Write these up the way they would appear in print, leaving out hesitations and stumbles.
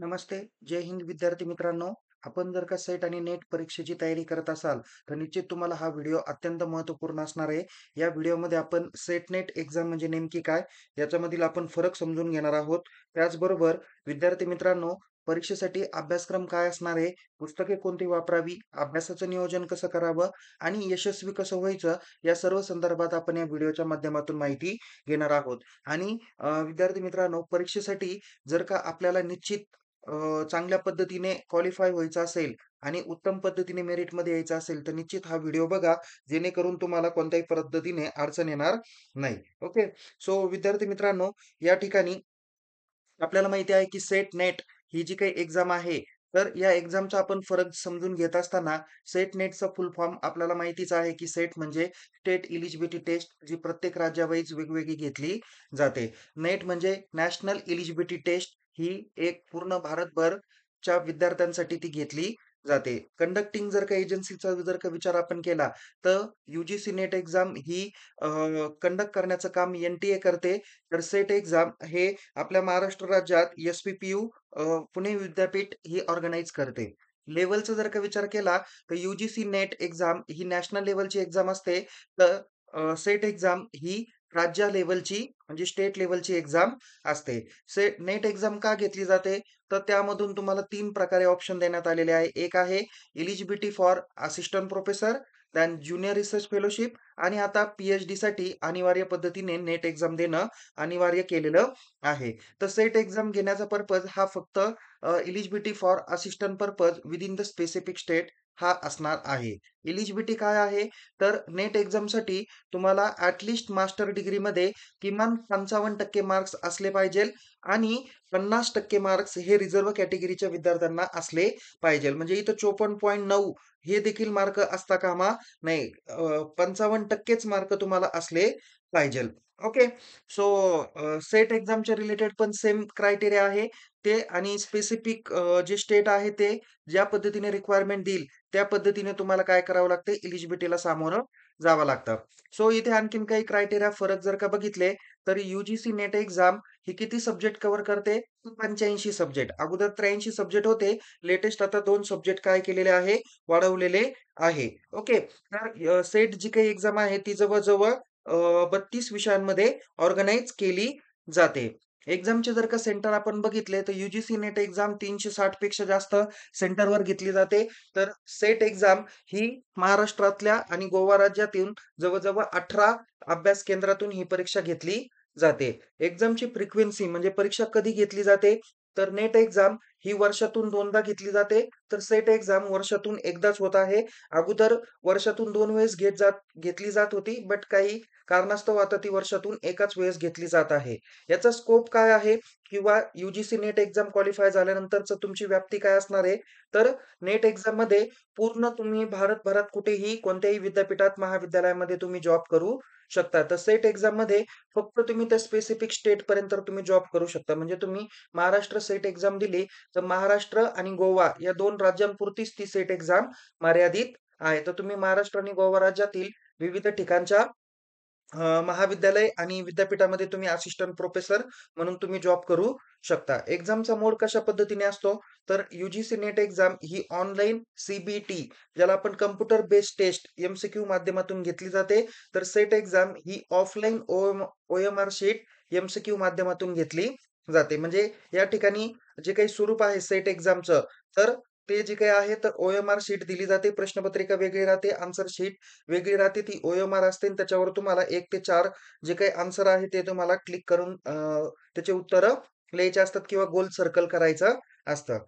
नमस्ते. जय हिंद विद्यार्थी मित्रांनो. आपण जर का सेट आणि नेट परीक्षेची तयारी करत असाल, तर निश्चित तुम्हाला हा व्हिडिओ अत्यंत महत्त्वपूर्ण असणार आहे. या व्हिडिओमध्ये आपण सेट नेट एक्झाम म्हणजे नेमकी काय, याच्यामधील आपण फरक समजून घेणार आहोत. त्याचबरोबर विद्यार्थी मित्रांनो, परीक्षेसाठी अभ्यासक्रम काय असणार आहे, पुस्तके कोणती वापरावी, अभ्यासाचं नियोजन कसं करावं आणि यशस्वी कसं व्हायचं, या सर्व संदर्भात आपण या व्हिडिओच्या माध्यमातून माहिती घेणार आहोत. आणि विद्यार्थी मित्रांनो, परीक्षेसाठी जर का आपल्याला निश्चित चांगल्या पद्धतीने क्वालिफाय व्हायचं असेल आणि उत्तम पद्धतीने मेरिटमध्ये यायचं असेल, तर निश्चित हा व्हिडिओ बघा, जेणेकरून तुम्हाला कोणत्याही पद्धतीने अडचण येणार नाही. ओके. सो विद्यार्थी मित्रांनो, या ठिकाणी आपल्याला माहिती आहे, की सेट नेट ही जी काही एक्झाम आहे, तर या एक्झामचा आपण फरक समजून घेत असताना सेट नेटचा फुल फॉर्म आपल्याला माहितीच आहे, की सेट म्हणजे स्टेट एलिजिबिलिटी टेस्ट, जी प्रत्येक राज्यावाईज वेगवेगळी घेतली जाते. नेट म्हणजे नॅशनल एलिजिबिलिटी टेस्ट, ही एक पूर्ण भारतभरच्या विद्यार्थ्यांसाठी ती घेतली जाते. कंडक्टिंग जर का एजन्सीचा जर का विचार आपण केला, तर यू-जी-सी नेट एक्झाम ही कंडक्ट करण्याचं काम एन-टी-ए करते. तर सेट एक्झाम हे आपल्या महाराष्ट्र राज्यात एस-पी-पी-यू पुणे विद्यापीठ ही ऑर्गनाइज करते. लेव्हलचा जर का विचार केला, तर यू-जी-सी नेट एक्झाम ही नॅशनल लेव्हलची एक्झाम असते. तर सेट एक्झाम ही राज्य लेव्हलची म्हणजे स्टेट लेव्हलची एक्झाम असते. सेट नेट एक्झाम का घेतली जाते? तर त्यामधून तुम्हाला 3 प्रकारे ऑप्शन देण्यात आलेले आहे. एक आहे eligibility for assistant professor, then junior research fellowship आणि आता पी-एच-डीसाठी अनिवार्य पद्धतीने नेट एक्झाम देणं अनिवार्य केलेलं आहे. तर सेट एक्झाम घेण्याचा पर्पज हा फक्त eligibility for assistant purpose within the specific state हा असणार आहे. एलिजिबिलिटी काय आहे? तर नेट एक्झामसाठी तुम्हाला ॲट लीस्ट मास्टर डिग्रीमध्ये किमान 55% मार्क्स असले पाहिजेल आणि 50% मार्क्स हे रिझर्व्ह कॅटेगरीच्या विद्यार्थ्यांना असले पाहिजेल. म्हणजे इथं 54.9 हे देखील मार्क असता कामा नये. 55%च मार्क तुम्हाला असले पाहिजेल. ओके. सो सेट एक्झामच्या रिलेटेड पण सेम क्रायटेरिया आहे. ते आणि स्पेसिफिक जे स्टेट आहे ते ज्या पद्धतीने रिक्वायरमेंट देईल, त्या पद्धतीने तुम्हाला काय करावं लागतं, एलिजिबिलिटीला सामोरं जावं लागतं. सो इथे आणखीन काही क्रायटेरिया फरक जर का बघितले, तर यू-जी-सी नेट एक्झाम ही किती सब्जेक्ट कव्हर करते? 85 सब्जेक्ट. अगोदर 83 सब्जेक्ट होते. लेटेस्ट आता 2 सब्जेक्ट काय केलेले आहे? वाढवलेले आहे. ओके. तर सेट जी काही एक्झाम आहे ती जवळ-जवळ 32 विषयांमध्ये ऑर्गनाइज केली जाते. एक्झामचे जर का सेंटर आपण बघितले, तर यू-जी-सी नेट एक्झाम 360 पेक्षा जास्त सेंटरवर घेतली जाते. तर सेट एक्झाम ही महाराष्ट्रातल्या आणि गोवा राज्यातून जवळ-जवळ 18 अभ्यास केंद्रातून ही परीक्षा घेतली जाते. एक्झामची फ्रिक्वेन्सी म्हणजे परीक्षा कधी घेतली जाते, तर नेट एक्झाम ही वर्षातून 2दा घेतली जाते, तर सेट एक्झाम वर्षातून एकदाच होत आहे. अगोदर वर्षातून 2 वेळेस घेतली जात होती, बट काही कारणास्तव आता ती वर्षातून एकाच वेळेस घेतली जात आहे. याचा स्कोप काय आहे किंवा यू-जी-सी नेट एक्झाम क्वालिफाय झाल्यानंतरचं तुमची व्याप्ती काय असणार आहे, तर नेट एक्झाममध्ये पूर्ण तुम्ही भारतभरात कुठेही कोणत्याही विद्यापीठात, महाविद्यालयामध्ये तुम्ही जॉब करू शकता. तर सेट एक्झाममध्ये फक्त तुम्ही त्या स्पेसिफिक स्टेटपर्यंत तुम्ही जॉब करू शकता. म्हणजे तुम्ही महाराष्ट्र सेट एक्झाम दिली, तर महाराष्ट्र आणि गोवा या 2 राज्यांपुरतीच ती सेट एक्झाम मर्यादित आहे. तर तुम्ही महाराष्ट्र आणि गोवा राज्यातील विविध ठिकाणच्या महाविद्यालय आणि विद्यापीठामध्ये तुम्ही असिस्टंट प्रोफेसर म्हणून तुम्ही जॉब करू शकता. एक्झामचा मोड कशा पद्धतीने असतो, तर यू-जी-सी नेट एक्झाम ही ऑनलाईन सी-बी-टी ज्याला आपण कॉम्प्युटर बेस्ड टेस्ट एम-सी-क्यू माध्यमातून घेतली जाते. तर सेट एक्झाम ही ऑफलाईन ओ-एम-आर शीट एम-सी-क्यू माध्यमातून घेतली जाते. म्हणजे या ठिकाणी जे काही स्वरूप आहे सेट एक्झामचं, तर ते जे काही आहे तर ओ-एम-आर शीट दिली जाते. प्रश्नपत्रिका वेगळी राहते, आन्सर शीट वेगळी राहते. ती ओ-एम-आर असते आणि त्याच्यावर तुम्हाला 1 ते 4 जे काही आन्सर आहे ते तुम्हाला क्लिक करून त्याची उत्तरं लिहायची असतात किंवा गोल सर्कल करायचं असतं.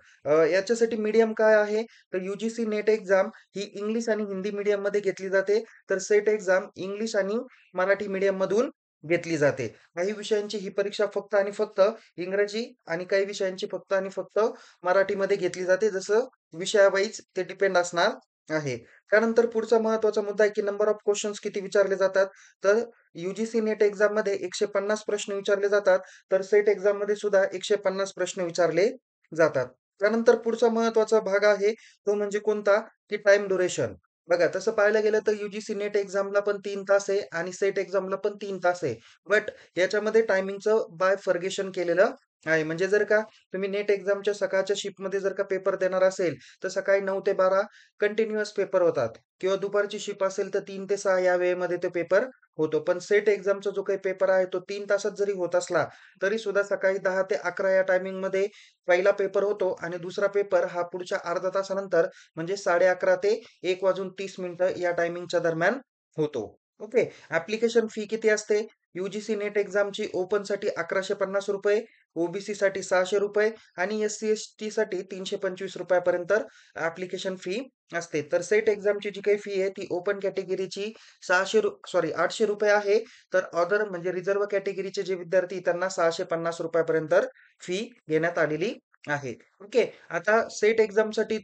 याच्यासाठी मीडियम काय आहे? तर यू-जी-सी नेट एक्झाम ही इंग्लिश आणि हिंदी मीडियममध्ये घेतली जाते. तर सेट एक्झाम इंग्लिश आणि मराठी मीडियममधून घेतली जाते. काही विषयांची ही परीक्षा फक्त आणि फक्त इंग्रजी आणि काही विषयांची फक्त आणि फक्त मराठीमध्ये घेतली जाते. जसं विषयावाईज ते डिपेंड असणार आहे. त्यानंतर पुढचा महत्त्वाचा मुद्दा आहे, की नंबर ऑफ क्वेशन्स किती विचारले जातात. तर यू-जी-सी नेट एक्झाममध्ये 150 प्रश्न विचारले जातात. तर सेट एक्झाममध्ये सुद्धा 150 प्रश्न विचारले जातात. त्यानंतर पुढचा महत्त्वाचा भाग आहे, तो म्हणजे कोणता? की टाईम ड्युरेशन. बघा तसं पाहायला गेलं तर यू-जी-सी नेट एक्झामला पण 3 तास आहे आणि सेट एक्झामला पण 3 तास आहे. बट याच्यामध्ये टायमिंगचं बायफर्गेशन केलेलं आहे. म्हणजे जर का तुम्ही नेट एक्झामच्या सकाळच्या शिफ्टमध्ये जर का पेपर देणार असेल, तर सकाळी 9 ते 12 कंटिन्युअस पेपर होतात किंवा दुपारची शिफ्ट असेल तर 3 ते 6 या वेळेमध्ये ते पेपर होतो. पण सेट एक्झामचा जो काही पेपर आहे तो 3 तासात जरी होत असला, तरी सुद्धा सकाळी 10 ते 11 या टायमिंगमध्ये पहिला पेपर होतो आणि दुसरा पेपर हा पुढच्या अर्ध्या तासानंतर म्हणजे 11:30 ते 1:30 या टायमिंगच्या दरम्यान होतो. ओके. ॲप्लिकेशन फी किती असते? यू-जी-सी नेट एक्झामची ओपनसाठी ₹1150, ओ-बी-सीसाठी ₹600 आणि एस-सी, एस-टीसाठी ₹325 पर्यंत ॲप्लिकेशन फी असते. तर सेट एक्झामची जी काही फी आहे ती ओपन कॅटेगरीची ₹800 आहे. तर अदर म्हणजे रिझर्व्ह कॅटेगरीचे जे विद्यार्थी त्यांना ₹650 पर्यंत फी घेण्यात आलेली आहे. ओके. आता सेट एक्झामसाठी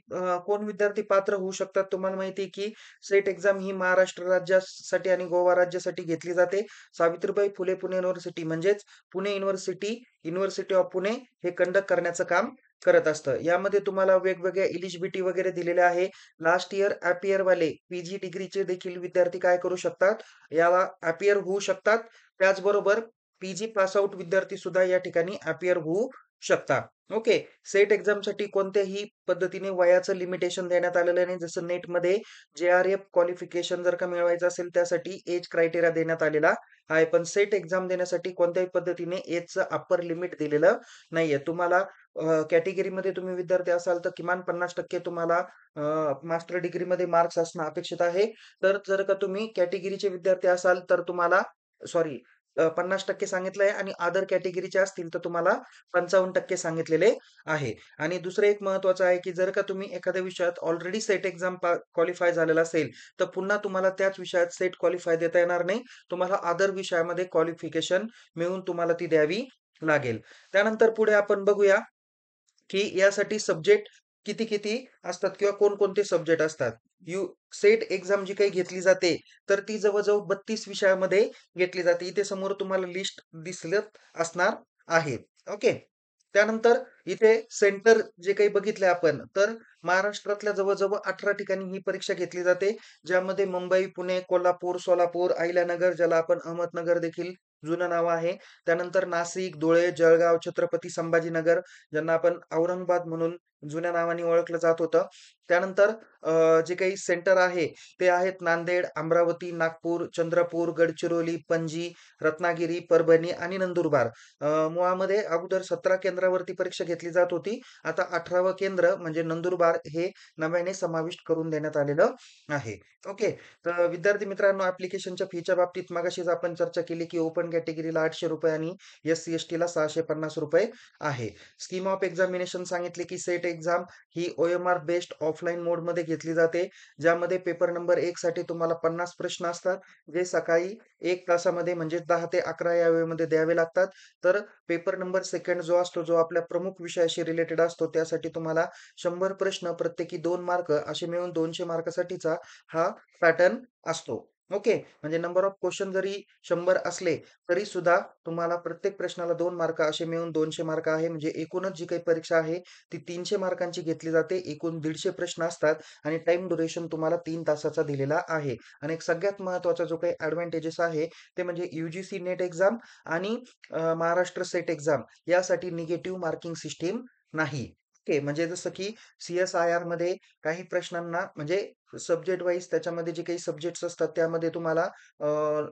कोण विद्यार्थी पात्र होऊ शकतात? तुम्हाला माहिती आहे की सेट एक्झाम ही महाराष्ट्र राज्यासाठी आणि गोवा राज्यासाठी घेतली जाते. सावित्रीबाई फुले पुणे युनिव्हर्सिटी म्हणजेच Pune university, university of Pune हे कंडक्ट करण्याचं काम करत असतं. यामध्ये तुम्हाला वेगवेगळ्या एलिजिबिलिटी वगैरे दिलेल्या आहे. लास्ट इयर अपियर वाले पी-जी डिग्रीचे देखील विद्यार्थी काय करू शकतात? याला अपियर होऊ शकतात. त्याचबरोबर पी-जी पास आउट विद्यार्थी सुद्धा या ठिकाणी अपियर होऊ शकतात. ओके. सेट एक्झामसाठी कोणत्याही पद्धतीने वयाचं लिमिटेशन देण्यात आलेलं नाही. जसं नेटमध्ये जे-आर-एफ क्वालिफिकेशन जर का मिळवायचं असेल त्यासाठी एज क्रायटेरिया देण्यात आलेला आहे. पण सेट एक्झाम देण्यासाठी कोणत्याही पद्धतीने एजचं अप्पर लिमिट दिलेलं नाहीये. तुम्हाला कॅटेगरीमध्ये तुम्ही विद्यार्थी असाल तर किमान 50% तुम्हाला मास्टर डिग्रीमध्ये मार्क्स असणं अपेक्षित आहे. तर जर का तुम्ही कॅटेगरीचे विद्यार्थी असाल तर तुम्हाला सॉरी 50% सांगितलं आहे आणि अदर कॅटेगरीचे असतील तर तुम्हाला 55% सांगितलेले आहे. आणि दुसरं एक महत्त्वाचं आहे, की जर का तुम्ही एखाद्या विषयात ऑलरेडी सेट एक्झाम क्वालिफाय झालेला असेल, तर पुन्हा तुम्हाला त्याच विषयात सेट क्वालिफाय देता येणार नाही. तुम्हाला अदर विषयामध्ये क्वालिफिकेशन मिळवून तुम्हाला ती द्यावी लागेल. त्यानंतर पुढे आपण बघूया, की यासाठी सब्जेक्ट किती-किती असतात किंवा कोणकोणते सब्जेक्ट असतात. सेट एक्झाम जी काही घेतली जाते, तर ती जवळ-जवळ 32 विषयामध्ये घेतली जाते. इथे समोर तुम्हाला लिस्ट दिसत असणार आहे. ओके. त्यानंतर इथे सेंटर जे काही बघितले आपण, तर महाराष्ट्रातल्या जवळ-जवळ 18 ठिकाणी ही परीक्षा घेतली जाते. ज्यामध्ये मुंबई, पुणे, कोल्हापूर, सोलापूर, अहिल्यानगर, ज्याला आपण अहमदनगर देखील जुनं नाव आहे. त्यानंतर नाशिक, धुळे, जळगाव, छत्रपती संभाजीनगर, ज्यांना आपण औरंगाबाद म्हणून जुन्या नावाने ओळखलं जात होतं. त्यानंतर जे काही सेंटर आहे, ते आहेत नांदेड, अमरावती, नागपूर, चंद्रपूर, गडचिरोली, पणजी, रत्नागिरी, परभणी आणि नंदुरबार. मुळामध्ये अगोदर 17 केंद्रावरती परीक्षा घेतली जात होती. आता 18वं केंद्र म्हणजे नंदुरबार हे नव्याने समाविष्ट करून देण्यात आलेलं आहे. ओके. तर विद्यार्थी मित्रांनो, ॲप्लिकेशनच्या फीच्या बाबतीत मगाशीच आपण चर्चा केली, की ओपन कॅटेगरीला ₹800 आणि एस-सी, एस-टीला ₹650 आहे. स्कीम ऑफ एक्झामिनेशन सांगितले, की सेट एक्झाम ही ओ-एम-आर बेस्ड ऑफलाईन मोडमध्ये घेतली जाते. ज्यामध्ये पेपर नंबर 1 साठी तुम्हाला 50 प्रश्न असतात, जे सकाळी 1 तासामध्ये म्हणजे 10 ते 11 या वेळेमध्ये द्यावे लागतात. तर पेपर नंबर 2 जो असतो, जो आपल्या प्रमुख विषयाशी रिलेटेड असतो, त्यासाठी तुम्हाला 100 प्रश्न प्रत्येकी 2 मार्क असे मिळून 200 मार्कासाठीचा हा पॅटर्न असतो. ओके. म्हणजे नंबर ऑफ क्वेशन जरी 100 असले, तरी सुद्धा तुम्हाला प्रत्येक प्रश्नाला 2 मार्क असे मिळून 200 मार्क आहे. म्हणजे एकूणच जी काही परीक्षा आहे, ती 300 मार्कांची घेतली जाते. एकूण 150 प्रश्न असतात आणि टाईम ड्युरेशन तुम्हाला 3 तासाचा दिलेला आहे. आणि एक सगळ्यात महत्त्वाचा जो काही एडवांटेजेस आहे, ते म्हणजे यू-जी-सी नेट एक्झाम आणि महाराष्ट्र सेट एक्झाम यासाठी निगेटिव्ह मार्किंग सिस्टम नाही. ओके. म्हणजे जसं की सी-एस-आय-आरमध्ये काही प्रश्नांना म्हणजे सब्जेक्ट वाईज त्याच्यामध्ये जे काही सब्जेक्ट्स असतात त्यामध्ये तुम्हाला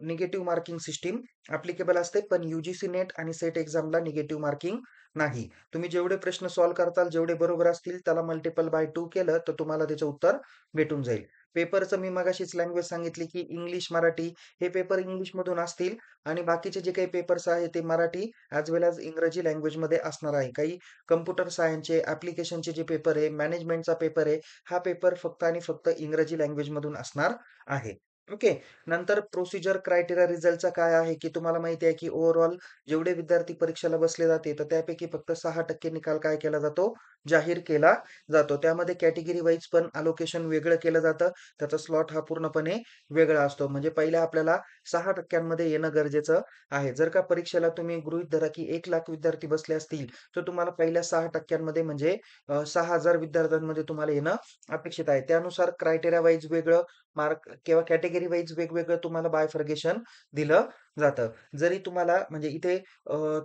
निगेटिव्ह मार्किंग सिस्टम ॲप्लिकेबल असते. पण यू-जी-सी नेट आणि सेट एक्झामला निगेटिव्ह मार्किंग नाही. तुम्ही जेवढे प्रश्न सॉल्व्ह करताल, जेवढे बरोबर असतील त्याला मल्टिपल बाय 2 केलं, तर तुम्हाला त्याचं उत्तर भेटून जाईल. पेपरचं मी मगाशीच लँग्वेज सांगितली, की इंग्लिश, मराठी हे पेपर इंग्लिशमधून असतील आणि बाकीचे जे काही पेपर्स आहेत ते मराठी ॲज वेल ॲज इंग्रजी लँग्वेजमध्ये असणार आहे. काही कॉम्प्युटर सायन्सचे, ॲप्लिकेशनचे जे पेपर आहे, मॅनेजमेंटचा पेपर आहे, हा पेपर फक्त आणि फक्त इंग्रजी लँग्वेजमधून असणार आहे. ओके. नंतर प्रोसिजर क्रायटेरिया रिझल्टचा काय आहे, की तुम्हाला माहिती आहे, की ओव्हरऑल जेवढे विद्यार्थी परीक्षेला बसले जाते, तर त्यापैकी फक्त 6% निकाल काय केला जातो? जाहीर केला जातो. त्यामध्ये कॅटेगरी वाईज पण अलोकेशन वेगळं केलं जातं. त्याचा स्लॉट हा पूर्णपणे वेगळा असतो. म्हणजे पहिल्या आपल्याला 6% येणं गरजेचं आहे. जर का परीक्षेला तुम्ही गृहीत धरा, की 1,00,000 विद्यार्थी बसले असतील, तर तुम्हाला पहिल्या 6% म्हणजे 6,000 विद्यार्थ्यांमध्ये तुम्हाला येणं अपेक्षित आहे. त्यानुसार क्रायटेरिया वाईज वेगळं मार्क किंवा कॅटेगरी कॅटेगरी वाईज वेगवेगळं तुम्हाला बायफर्गेशन दिलं जातं. जरी तुम्हाला म्हणजे इथे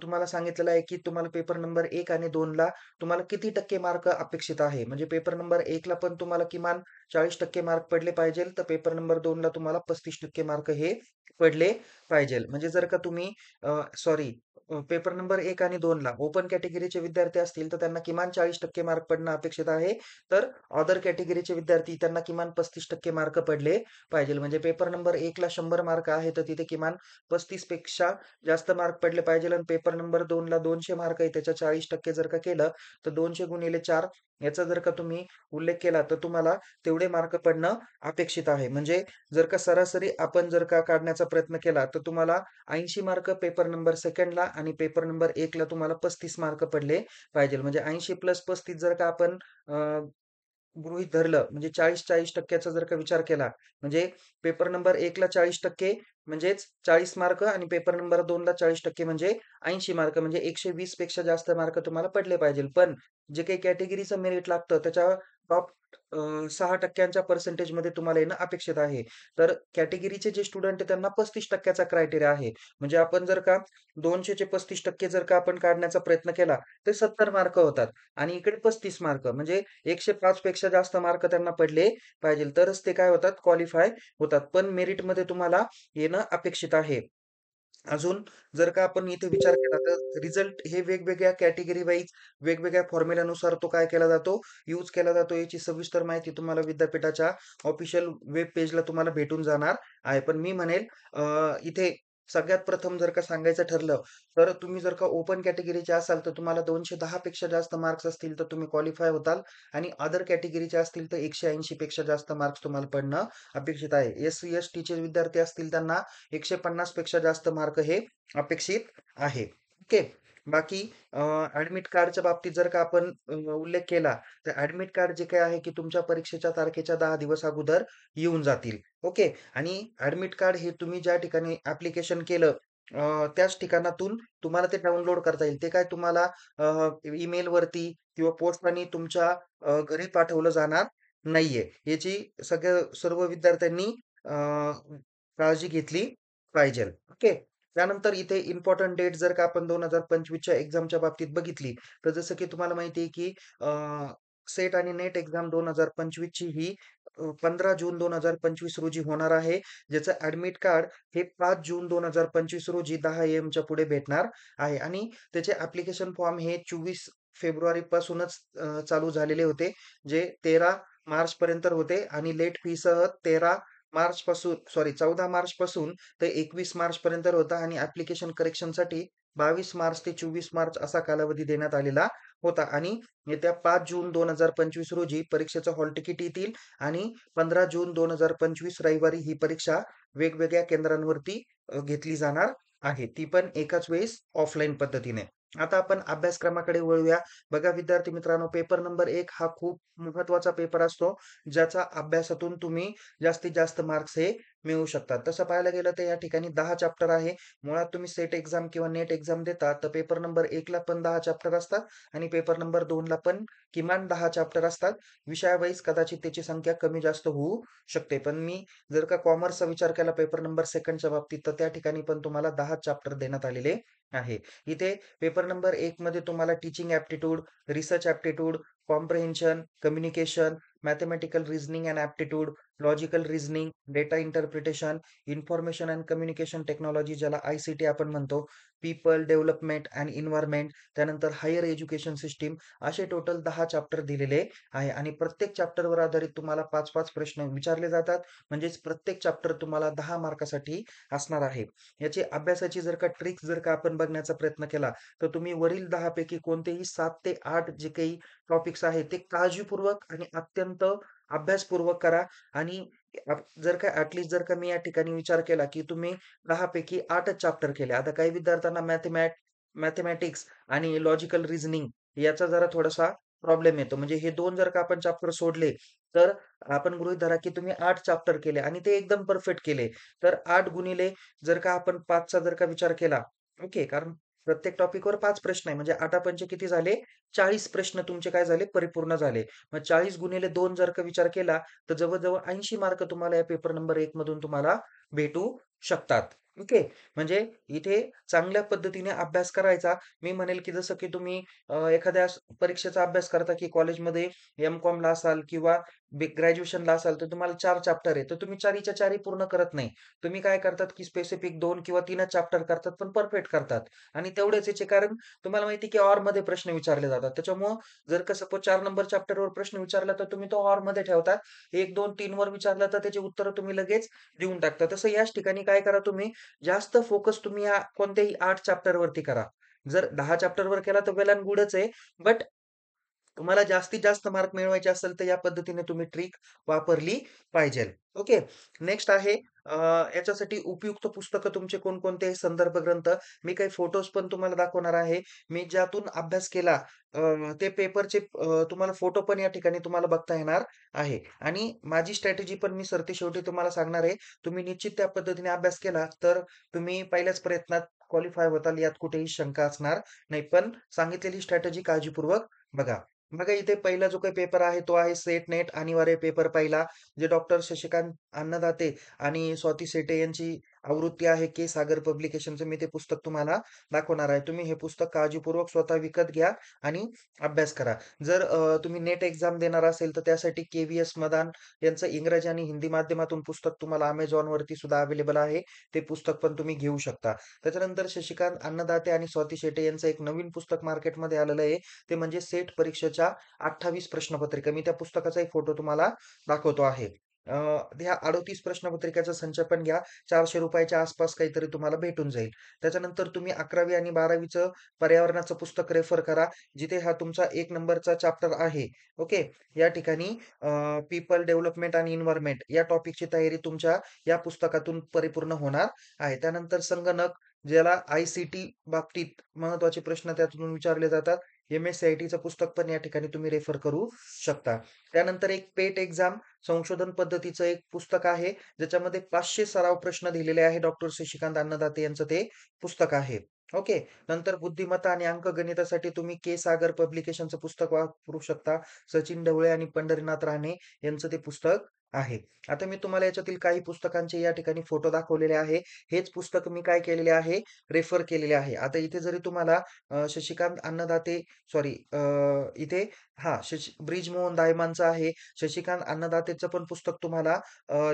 तुम्हाला सांगितलेलं आहे, की तुम्हाला पेपर नंबर 1 आणि 2 ला तुम्हाला किती टक्के मार्क अपेक्षित आहे. म्हणजे पेपर नंबर 1 ला पण तुम्हाला किमान 40% मार्क पडले पाहिजेल, तर पेपर नंबर 2 ला तुम्हाला 35% मार्क हे पडले पाहिजेल. म्हणजे जर का तुम्ही सॉरी पेपर नंबर 1 आणि 2 ला ओपन कॅटेगरीचे विद्यार्थी असतील, तर त्यांना किमान 40% मार्क पडणं अपेक्षित आहे. तर अदर कॅटेगरीचे विद्यार्थी त्यांना किमान 35% मार्क पडले पाहिजेल. म्हणजे पेपर नंबर 1 ला 100 मार्क आहे, तर तिथे किमान 35 पेक्षा जास्त मार्क पडले पाहिजेल आणि पेपर नंबर 2 ला 200 मार्क आहे, त्याच्या 40% जर का केलं, तर 200 गुणिले 4 याचा जर का तुम्ही उल्लेख केला, तर तुम्हाला तेवढे मार्क पडणं अपेक्षित आहे. म्हणजे जर का सरासरी आपण जर का काढण्याचा प्रयत्न केला, तर तुम्हाला 80 मार्क पेपर नंबर 2ला आणि पेपर नंबर 1 ला तुम्हाला 35 मार्क पडले पाहिजेल. म्हणजे 80 प्लस 35 जर का आपण गृहीत धरलं म्हणजे 40-40% चा जर का विचार केला, म्हणजे पेपर नंबर 1 ला 40% म्हणजेच 40 मार्क आणि पेपर नंबर 2 ला 40% म्हणजे 80 मार्क म्हणजे 120 पेक्षा जास्त मार्क तुम्हाला पडले पाहिजेल. पण जे काही कॅटेगरीचं मेरिट लागतं त्याच्या टॉप 6% पर्सेंटेजमध्ये तुम्हाला येणं अपेक्षित आहे. तर कॅटेगरीचे जे स्टुडंट आहे त्यांना 35% चा क्रायटेरिया आहे. म्हणजे आपण जर का 200 चे 35% जर का आपण काढण्याचा प्रयत्न केला, तर 70 मार्क होतात आणि इकडे 35 मार्क म्हणजे 105 पेक्षा जास्त मार्क त्यांना पडले पाहिजेल. तरच ते काय होतात क्वालिफाय होतात. पण मेरिटमध्ये तुम्हाला येणं अपेक्षित आहे. अजून जर का आपण इथे विचार केला तर रिझल्ट हे वेगवेगळ्या कॅटेगरी वाईज वेगवेगळ्या फॉर्म्युल्यानुसार तो काय केला जातो, यूज केला जातो. याची सविस्तर माहिती तुम्हाला विद्यापीठाच्या ऑफिशियल वेब पेजला तुम्हाला भेटून जाणार आहे. पण मी म्हणेल इथे सगळ्यात प्रथम जर का सांगायचं ठरलं, तर तुम्ही जर का ओपन कॅटेगरीचे असाल, तर तुम्हाला 210 पेक्षा जास्त मार्क्स असतील, तर तुम्ही क्वालिफाय होताल आणि अदर कॅटेगरीचे असतील, तर 180 पेक्षा जास्त मार्क्स तुम्हाला पडणं अपेक्षित आहे. एस-सी, एस-टीचे विद्यार्थी असतील त्यांना 150 पेक्षा जास्त मार्क हे अपेक्षित आहे. ओके. बाकी ॲडमिट कार्डच्या बाबतीत जर का आपण उल्लेख केला, तर ॲडमिट कार्ड जे काही आहे, की तुमच्या परीक्षेच्या तारखेच्या 10 दिवस अगोदर येऊन जातील. ओके. आणि ॲडमिट कार्ड हे तुम्ही ज्या ठिकाणी ॲप्लिकेशन केलं त्याच ठिकाणातून तुम्हाला ते डाउनलोड करता येईल. ते काय तुम्हाला ईमेलवरती किंवा पोस्टने तुमच्या घरी पाठवलं जाणार नाहीये. याची सर्व विद्यार्थ्यांनी अ, काळजी घेतली पाहिजेल. ओके. त्यानंतर इथे इम्पोर्टंट डेट जर का आपण 2025 च्या एक्झामच्या बाबतीत बघितली, तर जसं की तुम्हाला माहिती आहे की सेट आणि नेट एक्झाम 2025 ची ही 15 जून 2025 रोजी होणार आहे. ज्याचं ॲडमिट कार्ड हे 5 जून 2025 रोजी 10 एएमच्या पुढे भेटणार आहे आणि त्याचे ॲप्लिकेशन फॉर्म हे 24 फेब्रुवारीपासूनच चालू झालेले होते. जे 13 मार्चपर्यंत होते आणि लेट फीसह 14 मार्चपासून ते 21 मार्चपर्यंत होता आणि ॲप्लिकेशन करेक्शनसाठी 22 मार्च ते 24 मार्च असा कालावधी देण्यात आलेला होता आणि येत्या 5 जून 2025 रोजी परीक्षेचं हॉल तिकीट येतील आणि 15 जून 2025 रविवारी ही परीक्षा वेगवेगळ्या केंद्रांवरती घेतली जाणार आहे. ती पण एकाच वेळेस ऑफलाईन पद्धतीने. आता आपण अभ्यासक्रमाकडे वळूया. बघा विद्यार्थी मित्रांनो, पेपर नंबर 1 हा खूप महत्त्वाचा पेपर असतो, ज्याचा अभ्यासातून तुम्ही जास्तीत जास्त मार्क्स हे मिळवू शकतात. तसं पाहायला गेलं तर या ठिकाणी 10 चॅप्टर आहे. मुळात तुम्ही सेट एक्झाम किंवा नेट एक्झाम देता, तर पेपर नंबर 1 ला पण 10 चॅप्टर असतात आणि पेपर नंबर 2 ला पण किमान 10 चॅप्टर असतात. विषयावाईज कदाचित त्याची संख्या कमी जास्त होऊ शकते. पण मी जर का कॉमर्सचा विचार केला पेपर नंबर 2च्या बाबतीत, तर त्या ठिकाणी पण तुम्हाला 10 चॅप्टर देण्यात आलेले आहे. इथे पेपर नंबर 1 मध्ये तुम्हाला teaching aptitude, research aptitude, comprehension, communication, mathematical reasoning and aptitude, logical reasoning, data interpretation, information and communication technology ज्याला आय-सी-टी आपण म्हणतो, पीपल डेव्हलपमेंट अँड एन्व्हायर्नमेंट, त्यानंतर हायर एज्युकेशन सिस्टम असे टोटल 10 चॅप्टर दिलेले आहे आणि प्रत्येक चॅप्टरवर आधारित तुम्हाला 5-5 प्रश्न विचारले जातात. म्हणजेच प्रत्येक चॅप्टर तुम्हाला 10 मार्कासाठी असणार आहे. याची अभ्यासाची जर का ट्रिक्स जर का आपण बघण्याचा प्रयत्न केला, तर तुम्ही वरील 10 पैकी कोणतेही 7 ते 8 जे काही टॉपिक्स आहेत, ते काळजीपूर्वक आणि अत्यंत अभ्यासपूर्वक करा आणि जर का जर का मी या ठिकाणी विचार केला, की तुम्ही 10 पैकी 8च चॅप्टर केले. आता काही विद्यार्थ्यांना मॅथेमॅटिक्स आणि लॉजिकल रिझनिंग याचा जरा थोडासा प्रॉब्लेम येतो. म्हणजे हे 2 जर का आपण चॅप्टर सोडले, तर आपण गृहीत धरा, की तुम्ही 8 चॅप्टर केले आणि ते एकदम परफेक्ट केले. तर 8 गुणिले जर का आपण 5 चा जर का विचार केला, ओके. कारण प्रत्येक टॉपिकवर 5 प्रश्न आहे. म्हणजे 8 किती झाले? 40 प्रश्न तुमचे काय झाले? परिपूर्ण झाले. मग 40 गुणिले 2 जर का विचार केला, तर जवळ-जवळ 80 मार्क तुम्हाला या पेपर नंबर 1 मधून तुम्हाला भेटू शकतात. ओके. म्हणजे इथे चांगल्या पद्धतीने अभ्यास करायचा. मी म्हणेल, की जसं की तुम्ही एखाद्या परीक्षेचा अभ्यास करता, की कॉलेजमध्ये एम-कॉमला असाल किंवा ग्रॅज्युएशनला असाल, तर तुम्हाला 4 चॅप्टर आहे. तर तुम्ही 4च्या 4 पूर्ण करत नाही. तुम्ही काय करतात, की स्पेसिफिक 2 किंवा 3च चॅप्टर करतात, पण परफेक्ट करतात. आणि तेवढेच याचे कारण तुम्हाला माहिती आहे, की ऑरमध्ये प्रश्न विचारले जातात. त्याच्यामुळं जर का सपोज 4 नंबर चॅप्टरवर प्रश्न विचारला, तर तुम्ही तो ऑरमध्ये ठेवता. 1, 2, 3 वर विचारला, तर त्याची उत्तरं तुम्ही लगेच देऊन टाकता. तसं याच ठिकाणी काय करा तुम्ही, जास्त फोकस तुम्ही या कोणत्याही 8 चॅप्टरवरती करा. जर 10 चॅप्टरवर केला, तर वेल एंड गुडच आहे. बट तुम्हाला जास्तीत जास्त मार्क मिळवायचे असेल, तर या पद्धतीने तुम्ही ट्रिक वापरली पाहिजेल. ओके. नेक्स्ट आहे याच्यासाठी उपयुक्त पुस्तकं तुमचे कोणकोणते आहे? संदर्भ ग्रंथ. मी काही फोटोज पण तुम्हाला दाखवणार आहे. मी ज्यातून अभ्यास केला ते पेपरचे तुम्हाला फोटो पण या ठिकाणी तुम्हाला बघता येणार आहे. आणि माझी स्ट्रॅटेजी पण मी सरतेशेवटी तुम्हाला सांगणार आहे. तुम्ही निश्चित त्या पद्धतीने अभ्यास केला, तर तुम्ही पहिल्याच प्रयत्नात क्वालिफाय होताल यात कुठेही शंका असणार नाही. पण सांगितलेली स्ट्रॅटेजी काळजीपूर्वक बघा. बघा इथे पहिला जो काही पेपर आहे तो आहे सेट नेट अनिवार्य पेपर पहिला. जे डॉक्टर शशिकांत अन्नदाते आणि स्वाती सेटे यांची आवृत्ती आहे के सागर पब्लिकेशनचं. मी ते पुस्तक तुम्हाला दाखवणार आहे. तुम्ही हे पुस्तक काळजीपूर्वक स्वतः विकत घ्या आणि अभ्यास करा. जर तुम्ही नेट एक्झाम देणार असेल तर त्यासाठी के-व्ही-एस मदान यांचं इंग्रजी आणि हिंदी माध्यमातून पुस्तक तुम्हाला Amazonवरती सुद्धा अवेलेबल आहे. ते पुस्तक पण तुम्ही घेऊ शकता. त्याच्यानंतर शशिकांत अन्नदाते आणि स्वाती शेटे यांचं एक नवीन पुस्तक मार्केटमध्ये आलेलं आहे. ते म्हणजे सेट परीक्षेच्या 28 प्रश्नपत्रिका. मी त्या पुस्तकाचा एक फोटो तुम्हाला दाखवतो आहे. अ, ह्या 38 प्रश्नपत्रिकेचा संच पण घ्या. ₹400 च्या आसपास काहीतरी तुम्हाला भेटून जाईल. त्याच्यानंतर तुम्ही 11वी आणि 12वीचं पर्यावरणाचं पुस्तक रेफर करा. जिथे हा तुमचा 1 नंबरचा चॅप्टर आहे. ओके. या ठिकाणी पीपल डेव्हलपमेंट आणि एन्व्हायर्नमेंट या टॉपिकची तयारी तुमच्या या पुस्तकातून परिपूर्ण होणार आहे. त्यानंतर संगणक ज्याला आय-सी-टी बाबतीत महत्त्वाचे प्रश्न त्यातून विचारले जातात. एम-एस-सी-आय-टीचं पुस्तक पण या ठिकाणी तुम्ही रेफर करू शकता. त्यानंतर एक पेट एक्झाम संशोधन पद्धतीचं एक पुस्तक आहे, ज्याच्यामध्ये 500 सराव प्रश्न दिलेले आहे. डॉक्टर शशिकांत अन्नदाते यांचं ते पुस्तक आहे. ओके. नंतर बुद्धिमत्ता आणि अंकगणितासाठी तुम्ही के. सागर पब्लिकेशनचं पुस्तक वापरू शकता. सचिन ढवळे आणि पंढरीनाथ राणे यांचं ते पुस्तक आहे. आता मी तुम्हाला याच्यातील काही पुस्तकांचे या ठिकाणी फोटो दाखवलेले आहे. हेच पुस्तक मी काय केलेले आहे, रेफर केलेले आहे. आता इथे जरी तुम्हाला शशिकांत अन्नदाते सॉरी इथे हां, ब्रिजमोहन दायमानचं आहे. शशिकांत अन्नदातेचं पण पुस्तक तुम्हाला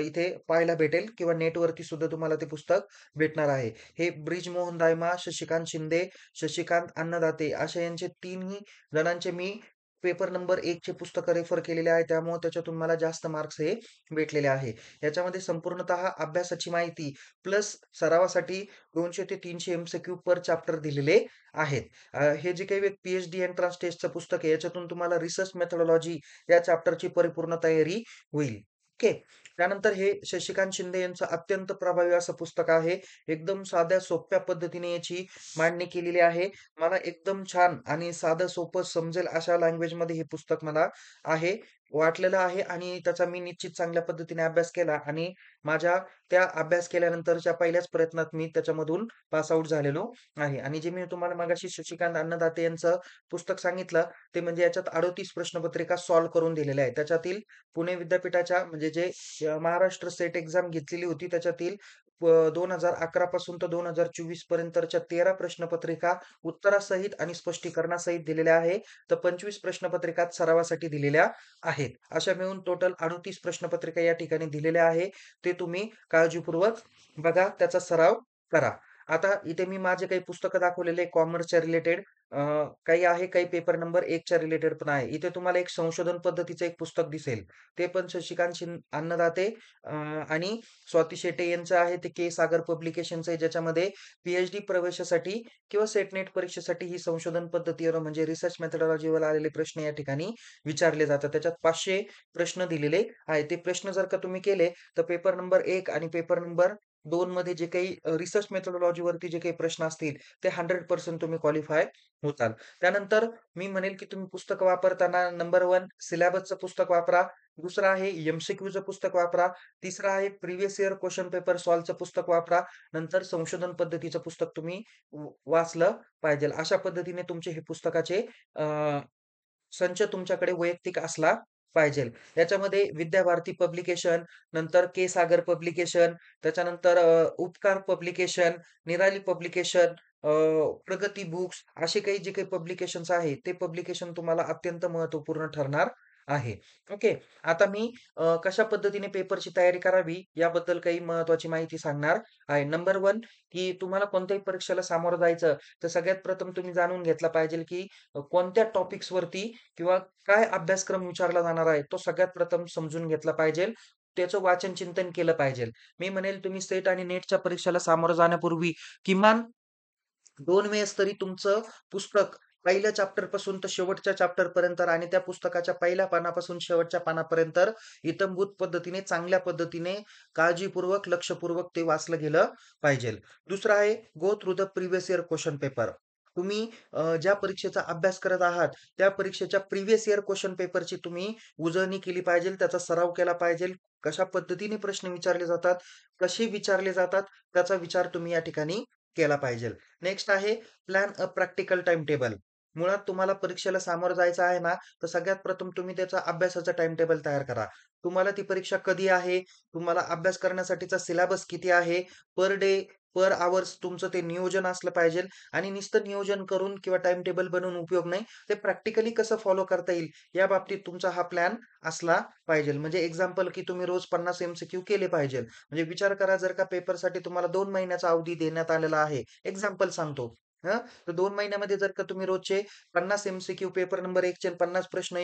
इथे पाहायला भेटेल किंवा नेटवरती सुद्धा तुम्हाला ते पुस्तक भेटणार आहे. हे ब्रिजमोहन दायमा, शशिकांत शिंदे, शशिकांत अन्नदाते अशा यांचे तिन्ही जणांचे मी पेपर नंबर 1 चे पुस्तकं रेफर केलेले आहे. त्यामुळे त्याच्यातून मला जास्त मार्क्स हे भेटलेले आहे. याच्यामध्ये संपूर्णतः अभ्यासाची माहिती प्लस सरावासाठी 200 ते 300 एम-सी-क्यू पर चॅप्टर दिलेले आहेत. हे जे काही पी-एच-डी एंट्रन्स टेस्टचं पुस्तक आहे, याच्यातून तुम्हाला रिसर्च मेथोडॉलॉजी या चॅप्टरची परिपूर्ण तयारी होईल. ओके. त्यानंतर हे शशिकांत शिंदे यांचं अत्यंत प्रभावी असं पुस्तक आहे. एकदम साध्या सोप्या पद्धतीने याची मांडणी केलेली आहे. मला एकदम छान आणि साधं सोपं समजेल अशा लँग्वेजमध्ये हे पुस्तक मला आहे वाटलेलं आहे आणि त्याचा मी निश्चित चांगल्या पद्धतीने अभ्यास केला आणि माझ्या त्या अभ्यास केल्यानंतरच्या पहिल्याच प्रयत्नात मी त्याच्यामधून पास आउट झालेलो आहे. आणि जे मी तुम्हाला मगाशी शशिकांत अन्नदाते यांचं पुस्तक सांगितलं, ते म्हणजे याच्यात 38 प्रश्नपत्रिका सॉल्व्ह करून दिलेल्या आहेत. त्याच्यातील पुणे विद्यापीठाच्या म्हणजे जे महाराष्ट्र सेट एक्झाम घेतलेली होती त्याच्यातील 2011 पासून तर 2024 पर्यंतच्या 13 प्रश्नपत्रिका उत्तरासहित आणि स्पष्टीकरणासहित दिलेल्या आहे. तर 25 प्रश्नपत्रिका सरावासाठी दिलेल्या आहेत. अशा मिळून टोटल 38 प्रश्नपत्रिका या ठिकाणी दिलेल्या आहे. ते तुम्ही काळजीपूर्वक बघा, त्याचा सराव करा. आता इथे मी माझे काही पुस्तकं दाखवलेले कॉमर्सच्या रिलेटेड काही आहे, काही पेपर नंबर 1 च्या रिलेटेड पण आहे. इथे तुम्हाला एक संशोधन पद्धतीचं एक पुस्तक दिसेल. ते पण शशिकांत अन्नदाते आणि स्वाती शेटे यांचं आहे. ते के. सागर पब्लिकेशनचं आहे, ज्याच्यामध्ये पी-एच-डी प्रवेशासाठी किंवा सेट नेट परीक्षेसाठी ही संशोधन पद्धतीवर म्हणजे रिसर्च मेथोडॉलॉजीवर आलेले प्रश्न या ठिकाणी विचारले जातात. त्याच्यात 500 प्रश्न दिलेले आहेत. ते प्रश्न जर का तुम्ही केले, तर पेपर नंबर 1 आणि पेपर नंबर 2 मध्ये जे काही रिसर्च मेथोडॉलॉजीवरती जे काही प्रश्न असतील, ते 100% तुम्ही क्वालिफाय होताल. त्यानंतर मी म्हणेल, की तुम्ही पुस्तकं वापरताना नंबर 1 सिलॅबसचं पुस्तक वापरा. दुसरं आहे एम-सी-क्यूचं पुस्तक वापरा. तिसरं आहे प्रिव्हियस इयर क्वेशन पेपर सॉल्व्हचं पुस्तक वापरा. नंतर संशोधन पद्धतीचं पुस्तक तुम्ही वाचलं पाहिजेल. अशा पद्धतीने तुमचे हे पुस्तकाचे अ, संच तुमच्याकडे वैयक्तिक असला पाहिजेल. याच्यामध्ये विद्याभारती पब्लिकेशन, नंतर के. सागर पब्लिकेशन, त्याच्यानंतर उपकार पब्लिकेशन, निराली पब्लिकेशन, अ, प्रगती बुक्स असे काही जे काही पब्लिकेशन्स आहे, ते पब्लिकेशन तुम्हाला अत्यंत महत्त्वपूर्ण ठरणार आहे. ओके. आता मी कशा पद्धतीने पेपरची तयारी करावी याबद्दल काही महत्त्वाची माहिती सांगणार आहे. नंबर 1 की तुम्हाला कोणत्याही परीक्षेला सामोरं जायचं, तर सगळ्यात प्रथम तुम्ही जाणून घेतलं पाहिजे की कोणत्या टॉपिक्सवरती किंवा काय अभ्यासक्रम विचारला जाणार आहे, तो सगळ्यात प्रथम समजून घेतला पाहिजेल. त्याचं वाचन चिंतन केलं पाहिजेल. मी म्हणेल तुम्ही सेट आणि नेटच्या परीक्षेला सामोरं जाण्यापूर्वी किमान 2 वेळेस तरी तुमचं पुस्तक पहिल्या चॅप्टरपासून तर शेवटच्या चॅप्टरपर्यंत आणि त्या पुस्तकाच्या पहिल्या पानापासून शेवटच्या पानापर्यंत इत्थंभूत पद्धतीने, चांगल्या पद्धतीने, काळजीपूर्वक, लक्षपूर्वक ते वाचलं गेलं पाहिजेल. दुसरं आहे go through the previous year question paper. तुम्ही ज्या परीक्षेचा अभ्यास करत आहात, त्या परीक्षेच्या प्रिव्हियस इयर क्वेशन पेपरची तुम्ही उजळणी केली पाहिजेल, त्याचा सराव केला पाहिजेल. कशा पद्धतीने प्रश्न विचारले जातात, कसे विचारले जातात, त्याचा विचार तुम्ही या ठिकाणी केला पाहिजेल. नेक्स्ट आहे प्लॅन अ प्रॅक्टिकल टाईम टेबल. मुळात तुम्हाला परीक्षेला सामोरं जायचं आहे ना, तर सगळ्यात प्रथम तुम्ही त्याचा अभ्यासाचा टाईम टेबल तयार करा. तुम्हाला ती परीक्षा कधी आहे? तुम्हाला अभ्यास करण्यासाठीचा सिलेबस किती आहे? पर डे, पर अवर्स तुमचं ते नियोजन असलं पाहिजे आणि नुसतं नियोजन करून किंवा टाईम टेबल बनवून उपयोग नाही. ते प्रॅक्टिकली कसं फॉलो करता येईल, या बाबतीत तुमचा हा प्लॅन असला पाहिजे. म्हणजे एक्झाम्पल की तुम्ही रोज 50 एम-सी-क्यू केले पाहिजे. म्हणजे विचार करा जर का पेपरसाठी तुम्हाला 2 महिन्याचा अवधी देण्यात आलेला आहे. एक्झाम्पल सांगतो. हं, तर 2 महिन्यामध्ये जर का तुम्ही रोजचे 50 एम-सी-क्यू पेपर नंबर 1 चे 50 प्रश्न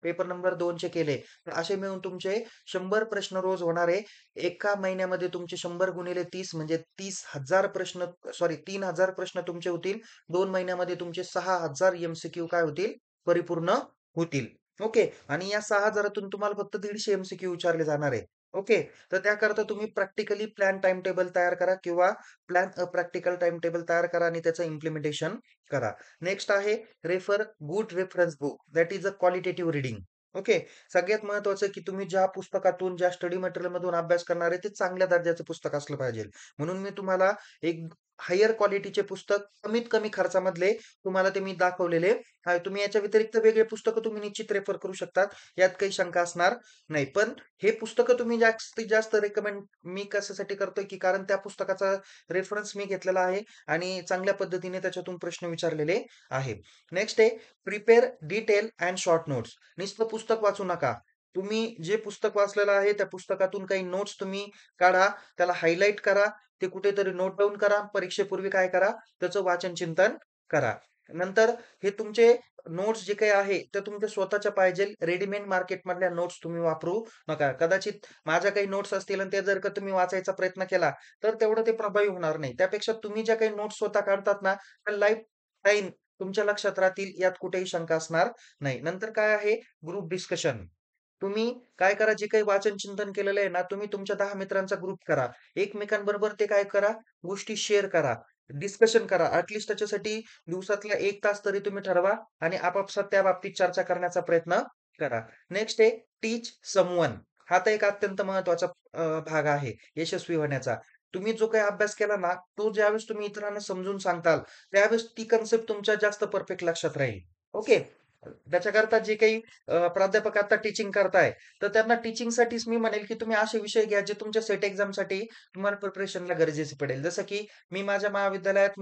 पेपर नंबर 2 चे केले, तर असे मिळून तुमचे 100 प्रश्न रोज होणारे. एका महिन्यामध्ये तुमचे 100 गुणिले 30 म्हणजे 30,000 प्रश्न सॉरी 3,000 प्रश्न तुमचे होतील. 2 महिन्यामध्ये तुमचे 6,000 एम-सी-क्यू काय होतील? परिपूर्ण होतील. ओके. आणि या 6,000तून तुम्हाला फक्त 150 एम-सी-क्यू विचारले जाणार आहे. ओके. तर त्याकरता तुम्ही प्रॅक्टिकली प्लॅन टाईम टेबल तयार करा किंवा प्लॅन अ प्रॅक्टिकल टाईम टेबल तयार करा आणि त्याचं इम्प्लिमेंटेशन करा. नेक्स्ट आहे refer good reference book that is a qualitative reading. Okay. सगळ्यात महत्त्वाचं की तुम्ही ज्या पुस्तकातून, ज्या स्टडी मटेरियलमधून अभ्यास करणार आहे, ते चांगल्या दर्जाचं पुस्तक असलं पाहिजे. म्हणून मी तुम्हाला एक हायर क्वालिटीचे पुस्तक कमीत कमी खर्चामधले तुम्हाला ते मी दाखवलेले आहे. तुम्ही याच्या व्यतिरिक्त वेगळे पुस्तकं तुम्ही निश्चित रेफर करू शकतात. यात काही शंका असणार नाही. पण हे पुस्तकं तुम्ही जास्तीत जास्त रिकमेंड मी कशासाठी करतोय, की कारण त्या पुस्तकाचा रेफरन्स मी घेतलेला आहे आणि चांगल्या पद्धतीने त्याच्यातून प्रश्न विचारलेले आहे. नेक्स्ट आहे prepare detail and short notes. नुसतं पुस्तक वाचू नका. तुम्ही जे पुस्तक वाचलेलं आहे, त्या पुस्तकातून काही नोट्स तुम्ही काढा, त्याला हायलाइट करा, ते कुठेतरी नोट डाउन करा. परीक्षेपूर्वी काय करा, त्याचं वाचन चिंतन करा. नंतर हे तुमचे नोट्स जे काही आहे, ते तुमच्या स्वतःच्या पाहिजेल. रेडीमेड मार्केटमधल्या नोट्स तुम्ही वापरू नका. कदाचित माझ्या काही नोट्स असतील आणि त्या जर का तुम्ही वाचायचा प्रयत्न केला, तर तेवढं ते प्रभावी होणार नाही. त्यापेक्षा तुम्ही ज्या काही नोट्स स्वतः काढतात ना, त्या लाईफटाईम तुमच्या लक्षात राहतील, यात कुठेही शंका असणार नाही. नंतर काय आहे ग्रुप डिस्कशन. तुम्ही काय करा, जे काही वाचन चिंतन केलेलं आहे ना, तुम्ही तुमच्या 10 मित्रांचा ग्रुप करा. एकमेकांबरोबर ते काय करा, गोष्टी शेअर करा, डिस्कशन करा. त्याच्यासाठी दिवसातला 1 तास तरी तुम्ही ठरवा आणि आपापसात त्या बाबतीत चर्चा करण्याचा प्रयत्न करा. नेक्स्ट आहे टीच समवन. हा तर एक अत्यंत महत्त्वाचा भाग आहे यशस्वी होण्याचा. तुम्ही जो काही अभ्यास केला ना, तो ज्यावेळेस तुम्ही इतरांना समजून सांगताल, त्यावेळेस ती कन्सेप्ट तुमच्या जास्त परफेक्ट लक्षात राहील. ओके. त्याच्याकरता जे काही प्राध्यापक आता टीचिंग करताय, तर त्यांना टीचिंगसाठीच मी म्हणेल, की तुम्ही असे विषय घ्या, जे तुमच्या सेट एक्झामसाठी तुम्हाला प्रिपरेशनला गरजेचे पडेल. जसं की मी माझ्या महाविद्यालयात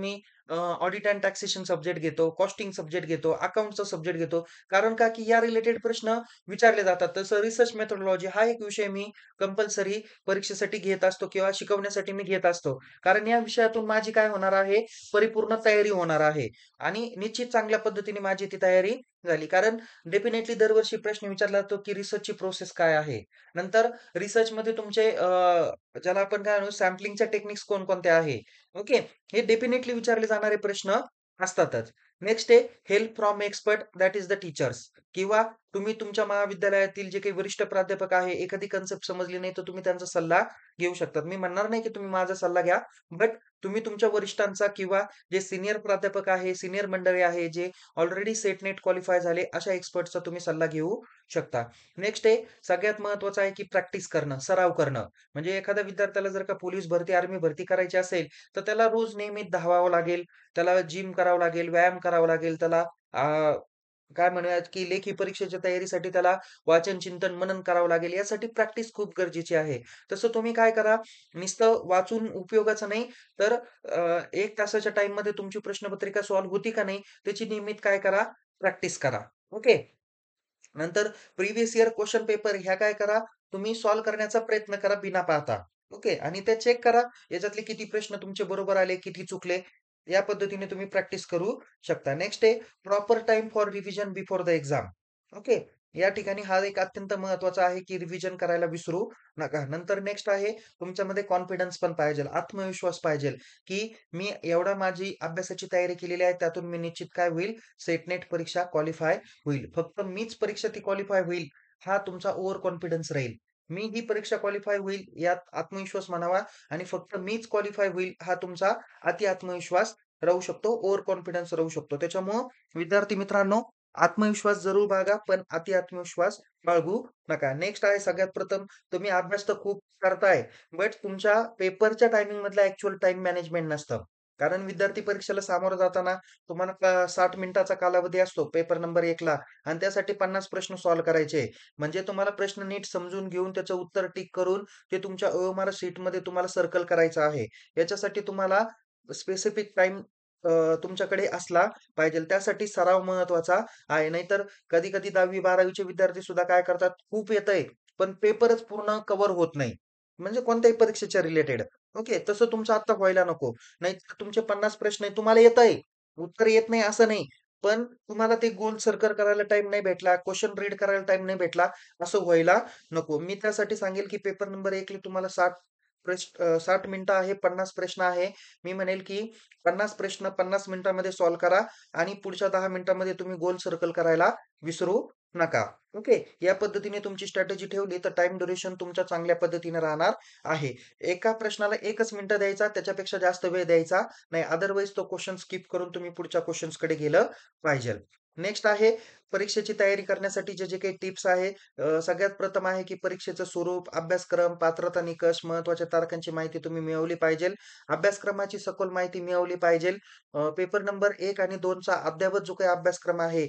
ऑडिट अँड टॅक्सेशन सब्जेक्ट घेतो, कॉस्टिंग सब्जेक्ट घेतो, अकाउंटचा सब्जेक्ट घेतो. कारण का, की या रिलेटेड प्रश्न विचारले जातात. तसं रिसर्च मेथोडॉलॉजी हा एक विषय मी कंपल्सरी परीक्षेसाठी घेत असतो किंवा शिकवण्यासाठी मी घेत असतो. कारण या विषयातून माझी काय होणार आहे, परिपूर्ण तयारी होणार आहे आणि निश्चित चांगल्या पद्धतीने माझी ती तयारी झाली. कारण डेफिनेटली दरवर्षी प्रश्न विचारला जातो, की रिसर्चची प्रोसेस काय आहे? नंतर रिसर्चमध्ये तुमचे ज्याला आपण काय म्हणू सॅम्पलिंगच्या टेक्निक्स कोणकोणत्या आहे? ओके. हे डेफिनेटली विचारले जाणारे प्रश्न असतातच. नेक्स्ट आहे help from expert that is the teachers, किंवा तुम्ही तुमच्या महाविद्यालयातील जे काही वरिष्ठ प्राध्यापक आहे, एखादी कन्सेप्ट समजली नाही, तर तुम्ही त्यांचा सल्ला घेऊ शकतात. मी म्हणणार नाही की तुम्ही माझा सल्ला घ्या, बट तुम्ही तुमच्या वरिष्ठांचा किंवा जे सीनियर प्राध्यापक आहे, सीनियर मंडळी आहे, जे ऑलरेडी सेट नेट क्वालिफाय झाले, अशा एक्सपर्टचा तुम्ही सल्ला घेऊ शकता. नेक्स्ट आहे, सगळ्यात महत्त्वाचं आहे की प्रॅक्टिस करणं, सराव करणं. म्हणजे एखाद्या विद्यार्थ्याला जर का पोलीस भरती, आर्मी भरती करायची असेल, तर त्याला रोज नियमित धावावं लागेल, त्याला जिम करावं लागेल, व्यायाम करावा लागेल, त्याला काय म्हणूयात, की लेखी परीक्षेच्या तयारीसाठी त्याला वाचन, चिंतन, मनन करावं लागेल. यासाठी प्रॅक्टिस खूप गरजेची आहे. तसं तुम्ही काय करा, नुसतं वाचून उपयोगाचं नाही, तर 1 तासाच्या टाईममध्ये तुमची प्रश्नपत्रिका सॉल्व्ह होती का नाही, त्याची नियमित काय करा, प्रॅक्टिस करा. ओके. नंतर प्रिव्हियस इयर क्वेशन पेपर ह्या काय करा, तुम्ही सॉल्व्ह करण्याचा प्रयत्न करा बिना पाहता. ओके. आणि ते चेक करा, याच्यातले किती प्रश्न तुमचे बरोबर आले, किती चुकले. या पद्धतीने तुम्ही प्रॅक्टिस करू शकता. नेक्स्ट आहे proper time for revision before the exam. Okay. या ठिकाणी हा एक अत्यंत महत्त्वाचा आहे, की रिव्हिजन करायला विसरू नका. नंतर नेक्स्ट आहे तुमच्यामध्ये कॉन्फिडन्स पण पाहिजे, आत्मविश्वास पाहिजे, की मी एवढा माझी अभ्यासाची तयारी केलेली आहे, त्यातून मी निश्चित काय होईल, सेट नेट परीक्षा क्वालिफाय होईल. फक्त मीच परीक्षा ती क्वालिफाय होईल, हा तुमचा ओव्हर कॉन्फिडन्स राहील. मी ही परीक्षा क्वालिफाय होईल यात आत्मविश्वास म्हणावा आणि फक्त मीच क्वालिफाय होईल हा तुमचा अति आत्मविश्वास राहू शकतो, ओव्हर कॉन्फिडन्स राहू शकतो. त्याच्यामुळं विद्यार्थी मित्रांनो, आत्मविश्वास जरूर बाळगा, पण अति आत्मविश्वास बाळगू नका. नेक्स्ट आहे सगळ्यात प्रथम तुम्ही अभ्यास तर खूप करताय, बट तुमच्या पेपरच्या टायमिंग मधलं ॲक्चुअल टाईम मॅनेजमेंट नसतं. कारण विद्यार्थी परीक्षेला सामोरं जाताना तुम्हाला 60 मिनिटाचा कालावधी असतो पेपर नंबर 1ला आणि त्यासाठी 50 प्रश्न सॉल्व्ह करायचे. म्हणजे तुम्हाला प्रश्न नीट समजून घेऊन त्याचं उत्तर टिक करून ते तुमच्या OMR शीटमध्ये तुम्हाला सर्कल करायचं आहे. याच्यासाठी तुम्हाला स्पेसिफिक टाईम तुमच्याकडे असला पाहिजे. त्यासाठी सराव महत्त्वाचा आहे. नाहीतर कधी-कधी 10वी-12वी चे विद्यार्थी सुद्धा काय करतात, खूप येतंय, पण पेपरच पूर्ण कव्हर होत नाही. म्हणजे कोणत्याही परीक्षेच्या रिलेटेड. ओके. तसं तुमचं आता व्हायला नको. नाहीतर तुमचे 50 प्रश्न आहेत, तुम्हाला येतंय, उत्तर येत नाही असं नाही. पण तुम्हाला ते गोल सर्कल करायला टाईम नाही भेटला, क्वेशन रीड करायला टाईम नाही भेटला, असं व्हायला नको. मी त्यासाठी सांगेल, की पेपर नंबर 1 ला तुम्हाला 60 मिनिटं आहे, 50 प्रश्न आहे. मी म्हणेल, की 50 प्रश्न 50 मिनिटांमध्ये सॉल्व्ह करा आणि पुढच्या 10 मिनिटांमध्ये तुम्ही गोल सर्कल करायला विसरू नका. ओके. या पद्धतीने तुमची स्ट्रॅटेजी ठेवली, तर टाईम ड्युरेशन तुमच्या चांगल्या पद्धतीने राहणार आहे. एका प्रश्नाला 1च मिनिटं द्यायचा, त्याच्यापेक्षा जास्त वेळ द्यायचा नाही. अदरवाईज तो क्वेशन स्किप करून तुम्ही पुढच्या क्वेशन्सकडे गेलं पाहिजे. नेक्स्ट आहे परीक्षेची तयारी करण्यासाठी जे काही टिप्स आहे, सगळ्यात प्रथम आहे की परीक्षेचं स्वरूप, अभ्यासक्रम, पात्रता निकष, महत्त्वाच्या तारखांची माहिती तुम्ही मिळवली पाहिजे. अभ्यासक्रमाची सखोल माहिती मिळवली पाहिजे. पेपर नंबर 1 आणि 2 चा अद्ययावत जो काही अभ्यासक्रम आहे,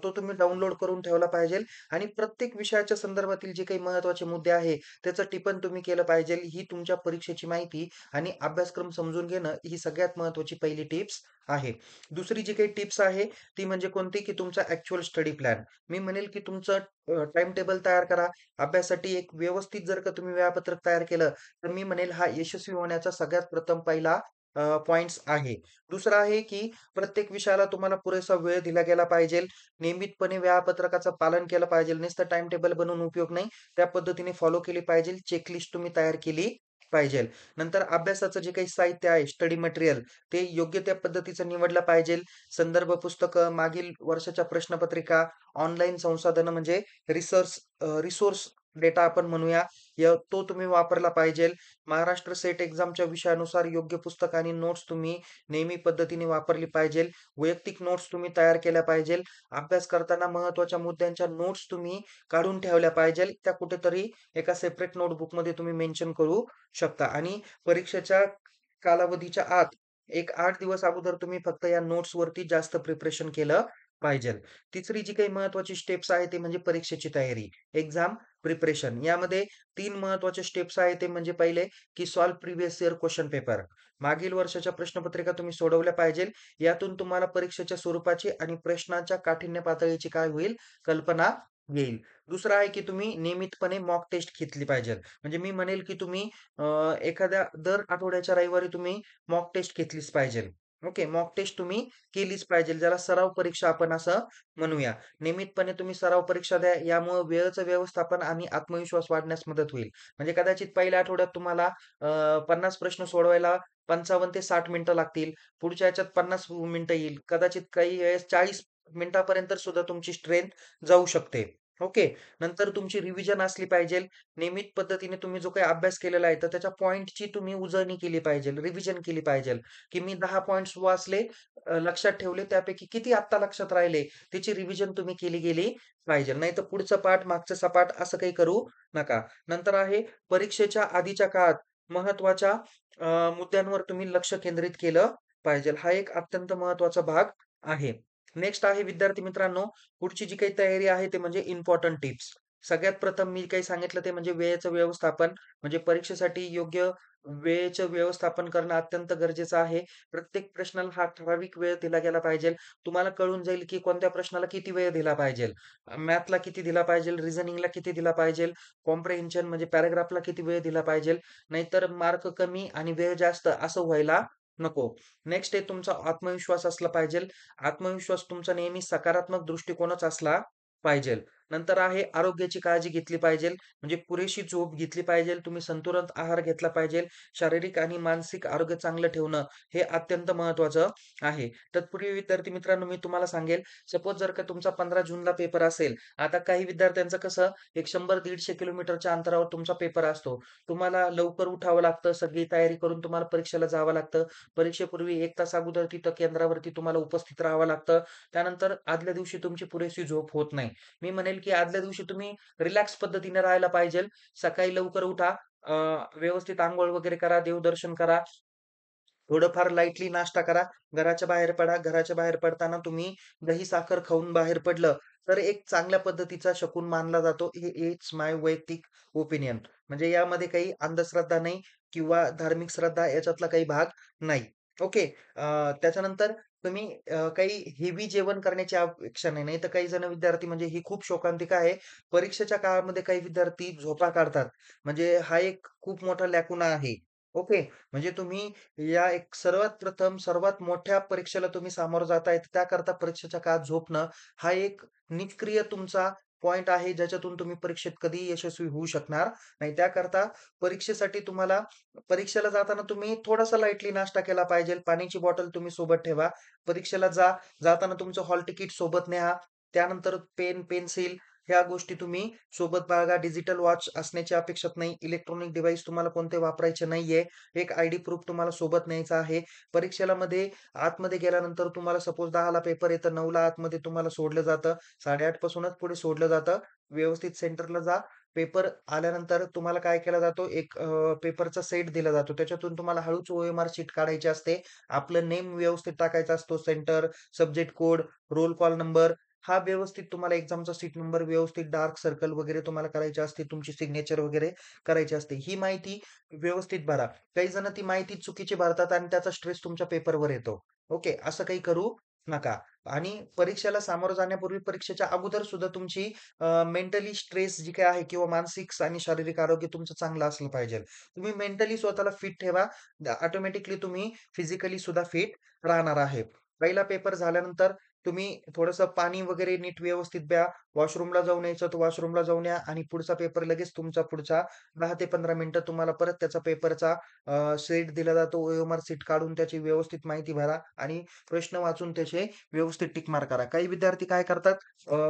तो तुम्ही डाउनलोड करून ठेवला पाहिजे आणि प्रत्येक विषयाच्या संदर्भातील जे काही महत्त्वाचे मुद्दे आहे, त्याचं टिपण तुम्ही केलं पाहिजे. ही तुमच्या परीक्षेची माहिती आणि अभ्यासक्रम समजून घेणं ही सगळ्यात महत्त्वाची पहिली टिप्स आहे. दुसरी जी काही टिप्स आहे, ती म्हणजे कोणती, की तुमचा ॲक्चुअल स्टडी प्लॅन. मी म्हणेल, की तुमचं टाईम टेबल तयार करा. अभ्यासासाठी एक व्यवस्थित जर का तुम्ही वेळापत्रक तयार केलं, तर मी म्हणेल हा यशस्वी होण्याचा सगळ्यात प्रथम पहिला पॉइंट्स आहे. दुसरं आहे, की प्रत्येक विषयाला तुम्हाला पुरेसा वेळ दिला गेला पाहिजे. नियमितपणे वेळापत्रकाचं पालन केलं पाहिजे. नुसतं टाईम टेबल बनवून उपयोग नाही. त्या पद्धतीने फॉलो केली पाहिजे. चेकलिस्ट तुम्ही तयार केली पाहिजे. नंतर अभ्यासाचं जे काही साहित्य आहे, स्टडी मटेरियल ते योग्य त्या पद्धतीचं निवडलं पाहिजे. संदर्भ पुस्तकं, मागील वर्षाच्या प्रश्नपत्रिका, ऑनलाईन संसाधनं म्हणजे रिसोर्स डेटा आपण म्हणूया, तो तुम्ही वापरला पाहिजे. महाराष्ट्र सेट एक्झामच्या विषयानुसार योग्य पुस्तक आणि नोट्स तुम्ही नेहमी पद्धतीने वापरली पाहिजे. वैयक्तिक नोट्स तुम्ही तयार केल्या पाहिजे. अभ्यास करताना महत्त्वाच्या मुद्द्यांच्या नोट्स तुम्ही काढून ठेवल्या पाहिजे. त्या कुठेतरी एका सेपरेट नोटबुकमध्ये तुम्ही मेन्शन करू शकता आणि परीक्षेच्या कालावधीच्या आत एक 8 दिवस अगोदर तुम्ही फक्त या नोट्सवरती जास्त प्रिपरेशन केलं पाहिजेल. तिसरी जी काही महत्त्वाची स्टेप्स आहे ते म्हणजे परीक्षेची तयारी, एक्झाम प्रिपरेशन. यामध्ये 3 महत्त्वाचे स्टेप्स आहेत ते म्हणजे पहिले, की solve previous year question paper. मागील वर्षाच्या प्रश्नपत्रिका तुम्ही सोडवल्या पाहिजेल. यातून तुम्हाला परीक्षेच्या स्वरूपाची आणि प्रश्नाच्या काठिण्य पातळीची काय होईल कल्पना येईल. दुसरं आहे, की तुम्ही नियमितपणे मॉक टेस्ट घेतली पाहिजेल. म्हणजे मी म्हणेल, की तुम्ही एखाद्या दर आठवड्याच्या रविवारी तुम्ही मॉक टेस्ट घेतलीच पाहिजे. ओके. मॉक टेस्ट तुम्ही केलीच पाहिजे. ज्याला सराव परीक्षा आपण असं म्हणूया. नियमितपणे तुम्ही सराव परीक्षा द्या. यामुळे वेळेचं व्यवस्थापन आणि आत्मविश्वास वाढण्यास मदत होईल. म्हणजे कदाचित पहिल्या आठवड्यात तुम्हाला 50 प्रश्न सोडवायला 55 ते 60 मिनिटं लागतील. पुढच्या ह्याच्यात 50 मिनिटं येईल. कदाचित काही वेळेस 40 मिनिटापर्यंत सुद्धा तुमची स्ट्रेंथ जाऊ शकते. ओके. नंतर तुमची रिव्हिजन असली पाहिजे. नियमित पद्धतीने तुम्ही जो काही अभ्यास केलेला आहे, तर त्याच्या पॉइंटची तुम्ही उजळणी केली पाहिजे, रिव्हिजन केली पाहिजे, की मी 10 पॉइंट्स वाचले, लक्षात ठेवले, त्यापैकी किती आत्ता लक्षात राहिले, त्याची रिव्हिजन तुम्ही केली गेली पाहिजे. नाहीतर पुढचं पाठ, मागचं सपाट असं काही करू नका. नंतर आहे परीक्षेच्या आधीच्या काळात महत्त्वाच्या मुद्द्यांवर तुम्ही लक्ष केंद्रित केलं पाहिजे. हा एक अत्यंत महत्त्वाचा भाग आहे. नेक्स्ट आहे विद्यार्थी मित्रांनो, पुढची जी काही तयारी आहे ते म्हणजे इम्पोर्टंट टिप्स. सगळ्यात प्रथम मी काही सांगितलं ते म्हणजे वेळेचं व्यवस्थापन. म्हणजे परीक्षेसाठी योग्य वेळेचं व्यवस्थापन करणं अत्यंत गरजेचं आहे. प्रत्येक प्रश्नाला हा ठराविक वेळ दिला गेला पाहिजे. तुम्हाला कळून जाईल की कोणत्या प्रश्नाला किती वेळ दिला पाहिजे. मॅथला किती दिला पाहिजे, रिझनिंगला किती दिला पाहिजे, कॉम्प्रिहेन्शन म्हणजे पॅराग्राफला किती वेळ दिला पाहिजे. नाहीतर मार्क कमी आणि वेळ जास्त असं व्हायला नको. नेक्स्ट आहे तुमचा आत्मविश्वास असला पाहिजे. आत्मविश्वास तुमचा नेहमी सकारात्मक दृष्टिकोनच असला पाहिजे. नंतर आहे आरोग्याची काळजी घेतली पाहिजे. म्हणजे पुरेशी झोप घेतली पाहिजे. तुम्ही संतुलित आहार घेतला पाहिजे. शारीरिक आणि मानसिक आरोग्य चांगलं ठेवणं हे अत्यंत महत्त्वाचं आहे. तत्पूर्वी विद्यार्थी मित्रांनो, मी तुम्हाला सांगेल, सपोज जर का तुमचा 15 जूनला पेपर असेल. आता काही विद्यार्थ्यांचं कसं एक 100-150 किलोमीटरच्या अंतरावर तुमचा पेपर असतो. तुम्हाला लवकर उठावं लागतं, सगळी तयारी करून तुम्हाला परीक्षेला जावं लागतं. परीक्षेपूर्वी 1 तास अगोदर तिथं केंद्रावरती तुम्हाला उपस्थित राहावं लागतं. त्यानंतर आदल्या दिवशी तुमची पुरेशी झोप होत नाही. मी म्हणेल, की आदल्या दिवशी तुम्ही रिलॅक्स पद्धतीने राहायला पाहिजे. सकाळी लवकर उठा, अ, व्यवस्थित अंघोळ वगैरे करा, देवदर्शन करा. थोडंफार लाईटली नाश्ता करा. घराच्या बाहेर पडा. घराच्या बाहेर पडताना तुम्ही दही साखर खाऊन बाहेर पडलं, तर एक चांगल्या पद्धतीचा शकुन मानला जातो. हे इट्स माय वैयक्तिक ओपिनियन. म्हणजे यामध्ये काही अंधश्रद्धा नाही किंवा धार्मिक श्रद्धा याच्यातला काही भाग नाही. ओके. त्याच्यानंतर तुम्ही काही हेवी जेवण करण्याची अपेक्षा नाही. नाहीतर काही जण विद्यार्थी म्हणजे ही खूप शोकांतिका आहे. परीक्षेच्या काळामध्ये काही विद्यार्थी झोपा काढतात. म्हणजे हा एक खूप मोठा लॅकुना आहे. ओके. म्हणजे तुम्ही या एक सर्वात प्रथम, सर्वात मोठ्या परीक्षेला तुम्ही सामोरं जाताय, तर त्याकरता परीक्षेच्या काळात झोपणं हा एक निष्क्रिय तुमचा पॉइंट आहे, ज्याच्यातून तुम्ही परीक्षेत कधीही यशस्वी होऊ शकणार नाही. त्याकरता परीक्षेसाठी तुम्हाला परीक्षेला जाताना तुम्ही थोडासा लाईटली नाश्ता केला पाहिजे. पाण्याची बॉटल तुम्ही सोबत ठेवा. परीक्षेला जाताना तुमचं हॉल तिकीट सोबत न्या. त्यानंतर पेन, पेन्सिल ह्या गोष्टी तुम्ही सोबत बाळगा. डिजिटल वॉच असण्याची अपेक्षा नाही. इलेक्ट्रॉनिक डिव्हाइस तुम्हाला कोणते वापरायचे नाहीये. एक आयडी प्रूफ तुम्हाला सोबत न्यायचा आहे. परीक्षेला आतमध्ये गेल्यानंतर तुम्हाला सपोज 10:00ला पेपर आहे, तर 9:00ला आतमध्ये तुम्हाला सोडलं जातं. 8:30 पासूनच पुढे सोडलं जातं. व्यवस्थित सेंटरला जा. पेपर आल्यानंतर तुम्हाला काय केला जातो, एक पेपरचा सेट दिला जातो. त्याच्यातून तुम्हाला हळूच OMR शीट काढायची असते. आपलं नेम व्यवस्थित टाकायचा असतो. Centre, subject code, roll call number हा व्यवस्थित तुम्हाला एक्झामचा सीट नंबर व्यवस्थित डार्क सर्कल वगैरे तुम्हाला करायची असते. तुमची सिग्नेचर वगैरे करायची असते. ही माहिती व्यवस्थित भरा. काही जण ती माहिती चुकीची भरतात आणि त्याचा स्ट्रेस तुमच्या पेपरवर येतो. ओके. असं काही करू नका. आणि परीक्षेला सामोरं जाण्यापूर्वी परीक्षेच्या अगोदर सुद्धा तुमची मेंटली स्ट्रेस जी काही आहे किंवा मानसिक आणि शारीरिक आरोग्य तुमचं चांगलं असलं पाहिजे. तुम्ही मेंटली स्वतःला फिट ठेवा. ऑटोमॅटिकली तुम्ही फिजिकली सुद्धा फिट राहणार आहे. पहिला पेपर झाल्यानंतर तुम्ही थोडंसं पाणी वगैरे नीट व्यवस्थित प्या. वॉशरूमला जाऊन यायचं तर वॉशरूमला जाऊन या आणि पुढचा पेपर लगेच तुमचा पुढचा 10 ते 15 मिनिटं तुम्हाला परत त्याचा पेपरचा सेट दिला जातो. OMR सीट काढून त्याची व्यवस्थित माहिती भरा आणि प्रश्न वाचून त्याचे व्यवस्थित टिक मार्क करा. काही विद्यार्थी काय करतात,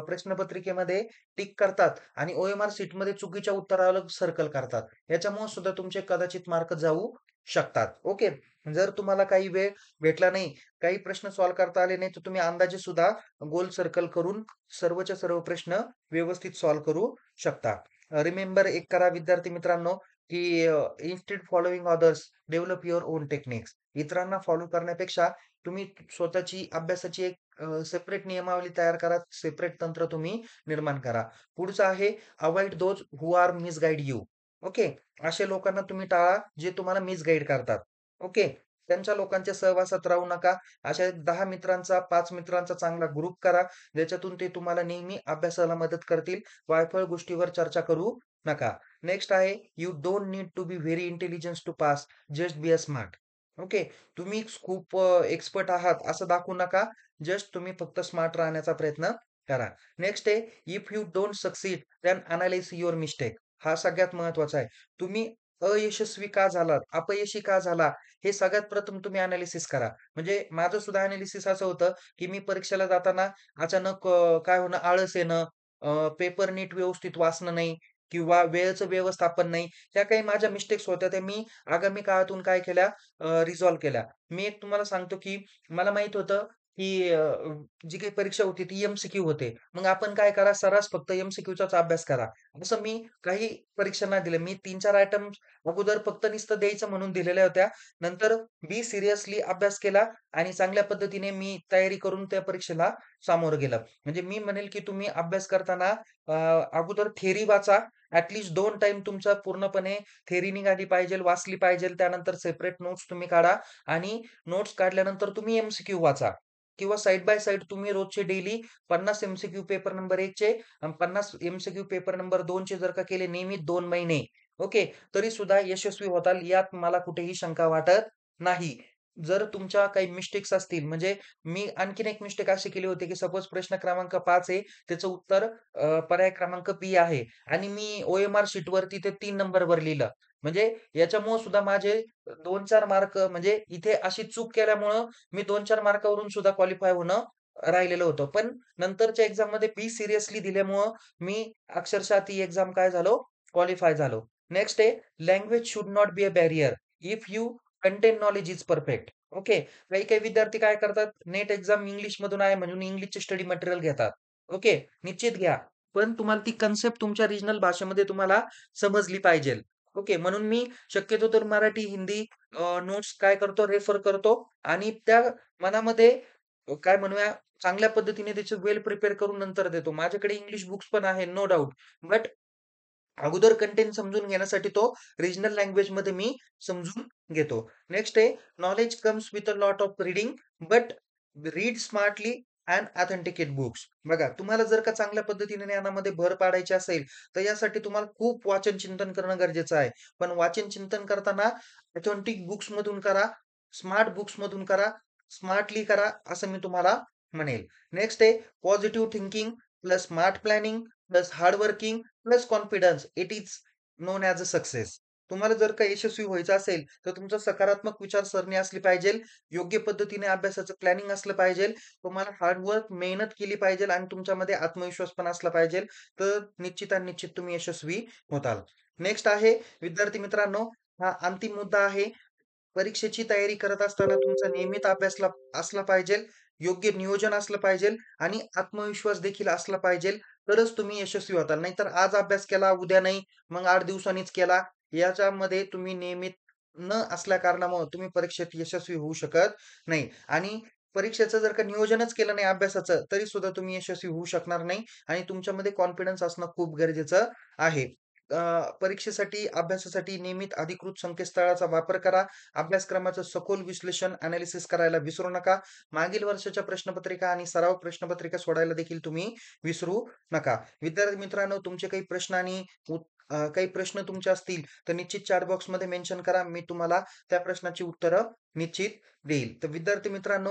प्रश्नपत्रिकेमध्ये टिक करतात आणि OMR सीटमध्ये चुकीच्या उत्तराला सर्कल करतात. याच्यामुळे सुद्धा तुमचे कदाचित मार्क जाऊ शकतात. ओके. जर तुम्हाला काही वेळ भेटला नाही, काही प्रश्न सॉल्व्ह करता आले नाही, तर तुम्ही अंदाजे सुद्धा गोल सर्कल करून सर्वच्या सर्व प्रश्न व्यवस्थित सॉल्व्ह करू शकता. रिमेंबर एक करा विद्यार्थी मित्रांनो, की instead following others, develop your on techniques. इतरांना फॉलो करण्यापेक्षा तुम्ही स्वतःची अभ्यासाची एक सेपरेट नियमावली तयार करा. सेपरेट तंत्र तुम्ही निर्माण करा. पुढचं आहे avoid those who are misguide you. Okay. अशा लोकांना तुम्ही टाळा, जे तुम्हाला मिसगाईड करतात. ओके. त्यांच्या लोकांच्या सहवासात राहू नका. अशा 10 मित्रांचा, 5 मित्रांचा चांगला ग्रुप करा, ज्याच्यातून ते तुम्हाला नेहमी अभ्यासाला मदत करतील. वायफळ गोष्टीवर चर्चा करू नका. नेक्स्ट आहे, you don't need to be very intelligence to pass, just be a smart. Okay. तुम्ही खूप एक्सपर्ट आहात असं दाखवू नका. जस्ट तुम्ही फक्त स्मार्ट राहण्याचा प्रयत्न करा. नेक्स्ट आहे, if you don't succeed, then analyse your mistake. हा सगळ्यात महत्त्वाचा आहे. तुम्ही अयशस्वी का झालात? अपयशी का झाला? हे सगळ्यात प्रथम तुम्ही एनालिसिस करा. म्हणजे माझं सुद्धा एनालिसिस असं होतं, की मी परीक्षेला जाताना अचानक काय होणं, आळस येणं, पेपर नीट व्यवस्थित वाचणं नाही किंवा वेळेचं व्यवस्थापन नाही. ह्या काही माझ्या मिस्टेक्स होत्या. त्या मी आगामी काळातून काय केल्या, रिझॉल्व्ह केल्या. मी एक तुम्हाला सांगतो, की मला माहीत होतं, की जी काही परीक्षा होती ती एम-सी-क्यू होते. मग आपण काय करा, सर्रास फक्त एम-सी-क्यूचाच अभ्यास करा. असं मी काही परीक्षा नाही दिल्या. मी 3-4 आयटम्स अगोदर फक्त नुसतं द्यायचं म्हणून दिलेल्या होत्या. नंतर मी सिरियसली अभ्यास केला आणि चांगल्या पद्धतीने मी तयारी करून त्या परीक्षेला सामोरं गेलं. म्हणजे मी म्हणेल, की तुम्ही अभ्यास करताना अ, अगोदर थिअरी वाचा. ॲट लीस्ट 2 टाईम तुमचा पूर्णपणे थिअरी निघाली पाहिजे, वाचली पाहिजे. त्यानंतर सेपरेट नोट्स तुम्ही काढा आणि नोट्स काढल्यानंतर तुम्ही एम-सी-क्यू वाचा किंवा साइड बाय साइड तुम्ही रोजचे डेली 50 एम-सी-क्यू पेपर नंबर 1 चे आणि 50 एम-सी-क्यू पेपर नंबर 2 चे जर का केले नियमित 2 महिने, ओके. तरी सुद्धा यशस्वी होताल यात मला कुठेही शंका वाटत नाही. जर तुमच्या काही मिस्टेक्स असतील म्हणजे मी आणखीन एक मिस्टेक अशी केली होती, की सपोज प्रश्न क्रमांक 5 आहे, त्याचं उत्तर पर्याय क्रमांक बी आहे आणि मी OMR शीटवरती ते 3 नंबरवर लिहिलं. म्हणजे याच्यामुळं सुद्धा माझे 2-4 मार्क म्हणजे इथे अशी चूक केल्यामुळं मी 2-4 मार्कावरून सुद्धा क्वालिफाय होणं राहिलेलं होतं. पण नंतरच्या एक्झाममध्ये बी सीरियसली दिल्यामुळं मी अक्षरशः ती एक्झाम काय झालो, क्वालिफाय झालो. नेक्स्ट आहे language should not be a barrier if you content knowledge is perfect. Okay. काही-काही विद्यार्थी काय करतात, नेट एक्झाम इंग्लिशमधून आहे म्हणून इंग्लिशचे स्टडी मटेरियल घेतात. ओके. निश्चित घ्या. पण तुम्हाला ती कन्सेप्ट तुमच्या रिजनल भाषेमध्ये तुम्हाला समजली पाहिजेल. ओके. म्हणून मी शक्यतो तर मराठी, हिंदी नोट्स काय करतो, रेफर करतो आणि त्या मनामध्ये काय म्हणूया चांगल्या पद्धतीने त्याची वेल प्रिपेअर करून नंतर देतो. माझ्याकडे इंग्लिश बुक्स पण आहे नो डाउट. बट अगोदर कंटेंट समजून घेण्यासाठी तो रिजनल लँग्वेजमध्ये मी समजून घेतो. नेक्स्ट आहे knowledge comes with a lot of reading but read smartly and authenticate books. बघा, तुम्हाला जर का चांगल्या पद्धतीने ज्ञानामध्ये भर पाडायची असेल, तर यासाठी तुम्हाला खूप वाचन चिंतन करणं गरजेचं आहे. पण वाचन चिंतन करताना ऑथेंटिक बुक्समधून करा, स्मार्ट बुक्समधून करा, स्मार्टली करा, असं मी तुम्हाला म्हणेल. नेक्स्ट आहे positive thinking plus smart planning plus hard working plus confidence it is non as a success. तुम्हाला जर का यशस्वी व्हायचं असेल, तर तुमचं सकारात्मक विचारसरणी असली पाहिजे. योग्य पद्धतीने अभ्यासाचं प्लॅनिंग असलं पाहिजे. तुम्हाला हार्डवर्क, मेहनत केली पाहिजे आणि तुमच्यामध्ये आत्मविश्वास पण असला पाहिजे. तर निश्चित आणि निश्चित तुम्ही यशस्वी होताल. नेक्स्ट आहे विद्यार्थी मित्रांनो, हा अंतिम मुद्दा आहे. परीक्षेची तयारी करत असताना तुमचा नियमित अभ्यासला असला पाहिजे, योग्य नियोजन असलं पाहिजे आणि आत्मविश्वास देखील असला पाहिजे. तरच तुम्ही यशस्वी होताल. नाहीतर आज अभ्यास केला, उद्या नाही, मग 8 दिवसांनीच केला. याच्यामध्ये तुम्ही नियमित न असल्या कारणामुळे तुम्ही परीक्षेत यशस्वी होऊ शकत नाही. आणि परीक्षेचं जर का नियोजनच केलं नाही अभ्यासाचं, तरी सुद्धा तुम्ही यशस्वी होऊ शकणार नाही आणि तुमच्यामध्ये कॉन्फिडन्स असणं खूप गरजेचं आहे. परीक्षेसाठी, अभ्यासासाठी नियमित अधिकृत संकेतस्थळाचा वापर करा. अभ्यासक्रमाचं सखोल विश्लेषण, एनालिसिस करायला विसरू नका. मागील वर्षाच्या प्रश्नपत्रिका आणि सराव प्रश्नपत्रिका सोडवायला देखील तुम्ही विसरू नका. विद्यार्थी मित्रांनो, तुमचे काही प्रश्न आणि काही प्रश्न तुमचे असतील, तर निश्चित चॅट बॉक्समध्ये मेन्शन करा. मी तुम्हाला त्या प्रश्नाची उत्तरं निश्चित देईल. तर विद्यार्थी मित्रांनो,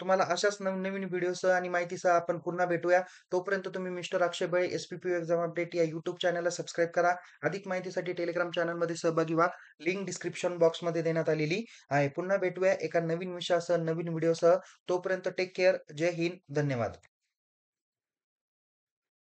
तुम्हाला अशाच नवीन-नवीन व्हिडिओसह आणि माहितीसह आपण पुन्हा भेटूया. तोपर्यंत तुम्ही मिस्टर अक्षय बळे एस-पी-पी-यू एक्झाम अपडेट या YouTube चॅनलला सबस्क्राईब करा. अधिक माहितीसाठी टेलिग्राम चॅनलमध्ये सहभागी व्हा. लिंक डिस्क्रिप्शन बॉक्समध्ये देण्यात आलेली आहे. पुन्हा भेटूया एका नवीन विषयासह, नवीन व्हिडिओसह. तोपर्यंत टेक केअर. जय हिंद. धन्यवाद.